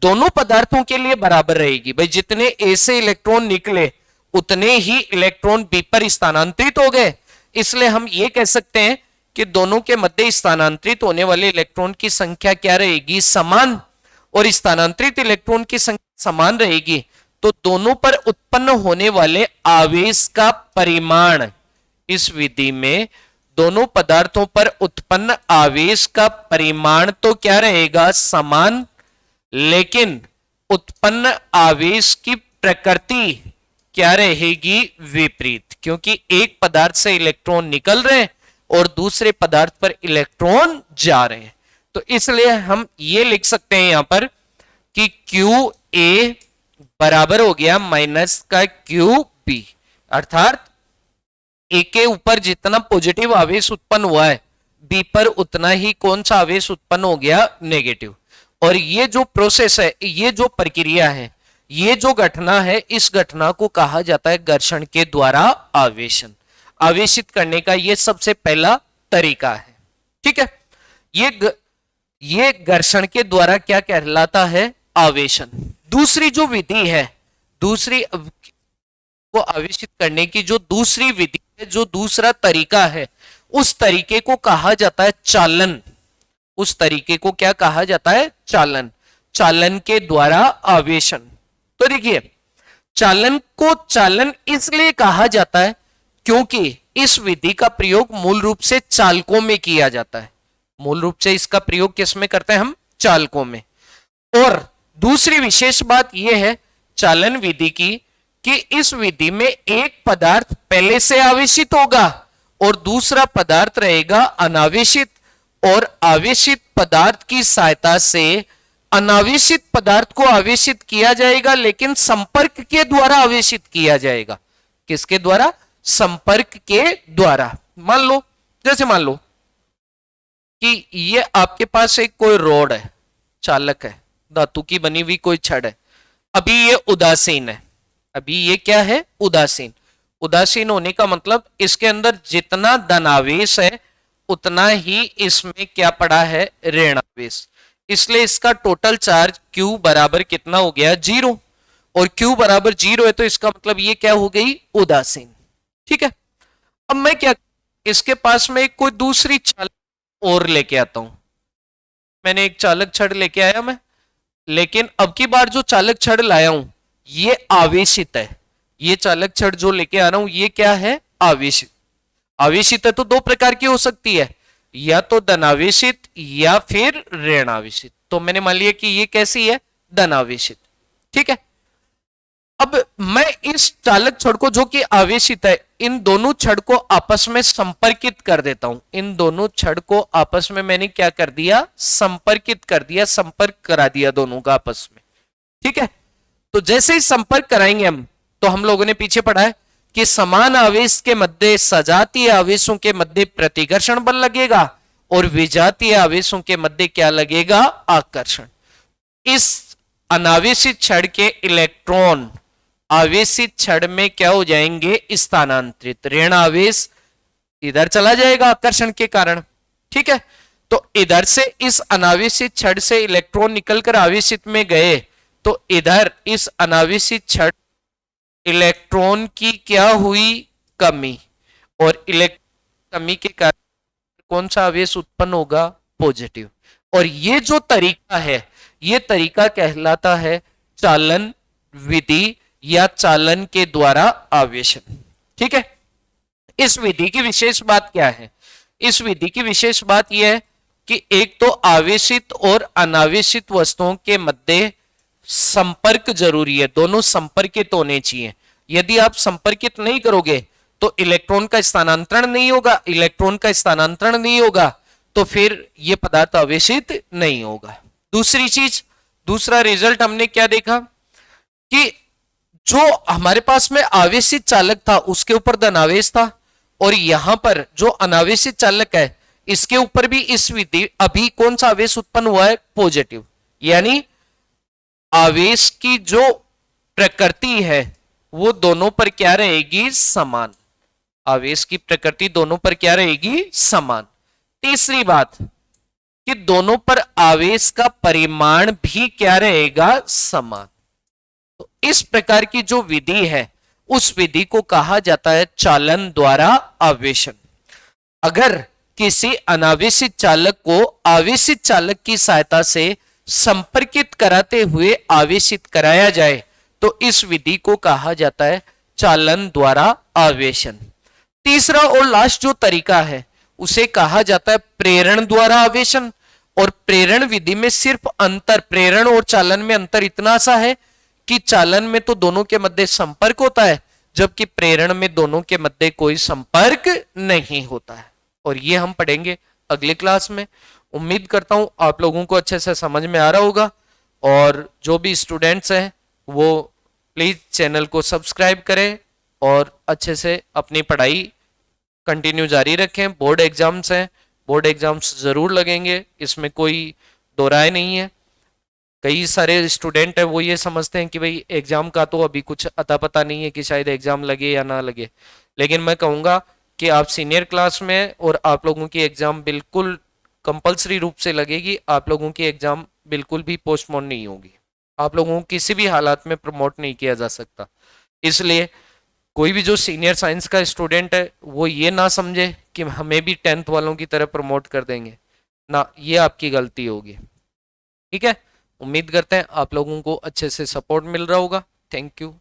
दोनों पदार्थों के लिए बराबर रहेगी। भाई जितने ए से इलेक्ट्रॉन निकले उतने ही इलेक्ट्रॉन बी पर स्थानांतरित हो गए, इसलिए हम ये कह सकते हैं कि दोनों के मध्य स्थानांतरित होने वाले इलेक्ट्रॉन की संख्या क्या रहेगी? समान। और स्थानांतरित इलेक्ट्रॉन की संख्या समान रहेगी तो दोनों पर उत्पन्न होने वाले आवेश का परिमाण, इस विधि में दोनों पदार्थों पर उत्पन्न आवेश का परिमाण तो क्या रहेगा? समान। लेकिन उत्पन्न आवेश की प्रकृति क्या रहेगी? विपरीत। क्योंकि एक पदार्थ से इलेक्ट्रॉन निकल रहे हैं और दूसरे पदार्थ पर इलेक्ट्रॉन जा रहे हैं। तो इसलिए हम ये लिख सकते हैं यहां पर कि क्यू ए बराबर हो गया माइनस का क्यू बी, अर्थात ए के ऊपर जितना पॉजिटिव आवेश उत्पन्न हुआ है बी पर उतना ही कौन सा आवेश उत्पन्न हो गया? नेगेटिव। और ये जो प्रोसेस है, ये जो प्रक्रिया है, ये जो घटना है, इस घटना को कहा जाता है घर्षण के द्वारा आवेशन। आवेशित करने का ये सबसे पहला तरीका है। ठीक है, ये घर्षण के द्वारा क्या कहलाता है? आवेशन। दूसरी जो विधि है, दूसरी को आवेशित करने की जो दूसरी विधि है, जो दूसरा तरीका है, उस तरीके को कहा जाता है चालन। उस तरीके को क्या कहा जाता है? चालन। चालन के द्वारा आवेशन। तो देखिए चालन को चालन इसलिए कहा जाता है क्योंकि इस विधि का प्रयोग मूल रूप से चालकों में किया जाता है। मूल रूप से इसका प्रयोग किस में करते हैं? हम चालकों में। और दूसरी विशेष बात यह है चालन विधि की कि इस विधि में एक पदार्थ पहले से आवेशित होगा और दूसरा पदार्थ रहेगा अनावेशित, और आवेशित पदार्थ की सहायता से अनावेशित पदार्थ को आवेशित किया जाएगा, लेकिन संपर्क के द्वारा आवेशित किया जाएगा। किसके द्वारा? संपर्क के द्वारा। मान लो, जैसे मान लो कि ये आपके पास एक कोई रोड है, चालक है, धातु की बनी हुई कोई छड़ है। अभी ये उदासीन है, अभी ये क्या है? उदासीन। उदासीन होने का मतलब इसके अंदर जितना धनावेश है उतना ही इसमें क्या पड़ा है? ऋणावेश। इसलिए इसका टोटल चार्ज Q बराबर कितना हो गया? 0। और Q बराबर 0 है तो इसका मतलब ये क्या हो गई? उदासीन। ठीक है। अब मैं क्या, इसके पास में कोई दूसरी चालक और लेके आता हूं। मैंने एक चालक छड़ लेके आया मैं, लेकिन अब की बार जो चालक छड़ लाया हूं ये आवेशित है। ये चालक छड़ जो लेके आ रहा हूं ये क्या है? आवेशित। आवेशित है तो दो प्रकार की हो सकती है, या तो धनावेशित या फिर ऋणावेशित। तो मैंने मान लिया कि ये कैसी है? धनावेशित। ठीक है। अब मैं इस चालक छड़ को जो कि आवेशित है, इन दोनों छड़ को आपस में संपर्कित कर देता हूं। इन दोनों छड़ को आपस में मैंने क्या कर दिया? संपर्कित कर दिया, संपर्क करा दिया दोनों का आपस में। ठीक है। तो जैसे ही संपर्क कराएंगे हम, तो हम लोगों ने पीछे पढ़ा है कि समान आवेश के मध्य सजातीय आवेशों के मध्य प्रतिकर्षण बल लगेगा और विजातीय आवेशों के मध्य क्या लगेगा? आकर्षण। इस अनावेशित छड़ के इलेक्ट्रॉन आवेशित छड़ में क्या हो जाएंगे? स्थानांतरित। ऋण आवेश इधर चला जाएगा आकर्षण के कारण। ठीक है। तो इधर से इस अनावेशित छड़ से इलेक्ट्रॉन निकलकर आवेशित में गए, तो इधर इस अनावेशित छड़ इलेक्ट्रॉन की क्या हुई? कमी। और इलेक्ट्रॉन कमी के कारण कौन सा आवेश उत्पन्न होगा? पॉजिटिव। और ये जो तरीका है, ये तरीका कहलाता है चालन विधि या चालन के द्वारा आवेशन। ठीक है। इस विधि की विशेष बात क्या है? इस विधि की विशेष बात यह है कि एक तो आवेशित और अनावेशित वस्तुओं के मध्य संपर्क जरूरी है, दोनों संपर्कित होने चाहिए। यदि आप संपर्कित नहीं करोगे तो इलेक्ट्रॉन का स्थानांतरण नहीं होगा, इलेक्ट्रॉन का स्थानांतरण नहीं होगा तो फिर यह पदार्थ आवेशित नहीं होगा। दूसरी चीज, दूसरा रिजल्ट हमने क्या देखा कि जो हमारे पास में आवेशित चालक था उसके ऊपर धनावेश था, और यहां पर जो अनावेशित चालक है इसके ऊपर भी इस विधि अभी कौन सा आवेश उत्पन्न हुआ है? पॉजिटिव। यानी आवेश की जो प्रकृति है वो दोनों पर क्या रहेगी? समान। आवेश की प्रकृति दोनों पर क्या रहेगी? समान। तीसरी बात कि दोनों पर आवेश का परिमाण भी क्या रहेगा? समान। तो इस प्रकार की जो विधि है उस विधि को कहा जाता है चालन द्वारा आवेशन। अगर किसी अनावेशित चालक को आवेशित चालक की सहायता से संपर्कित कराते हुए आवेशित कराया जाए तो इस विधि को कहा जाता है चालन द्वारा आवेशन। तीसरा और लास्ट जो तरीका है उसे कहा जाता है प्रेरण द्वारा आवेशन। और प्रेरण विधि में सिर्फ अंतर, प्रेरण और चालन में अंतर इतना सा है कि चालन में तो दोनों के मध्य संपर्क होता है, जबकि प्रेरण में दोनों के मध्य कोई संपर्क नहीं होता है। और ये हम पढ़ेंगे अगली क्लास में। उम्मीद करता हूं आप लोगों को अच्छे से समझ में आ रहा होगा, और जो भी स्टूडेंट्स हैं वो प्लीज चैनल को सब्सक्राइब करें और अच्छे से अपनी पढ़ाई कंटिन्यू जारी रखें। बोर्ड एग्जाम्स हैं, बोर्ड एग्जाम्स जरूर लगेंगे, इसमें कोई दो राय नहीं है। कई सारे स्टूडेंट है वो ये समझते हैं कि भाई एग्जाम का तो अभी कुछ अता पता नहीं है कि शायद एग्जाम लगे या ना लगे, लेकिन मैं कहूँगा कि आप सीनियर क्लास में और आप लोगों की एग्जाम बिल्कुल कंपलसरी रूप से लगेगी। आप लोगों की एग्जाम बिल्कुल भी पोस्टपोन नहीं होगी, आप लोगों को किसी भी हालात में प्रमोट नहीं किया जा सकता। इसलिए कोई भी जो सीनियर साइंस का स्टूडेंट है वो ये ना समझे कि हमें भी 10th वालों की तरह प्रमोट कर देंगे ना, ये आपकी गलती होगी। ठीक है। उम्मीद करते हैं आप लोगों को अच्छे से सपोर्ट मिल रहा होगा। Thank you.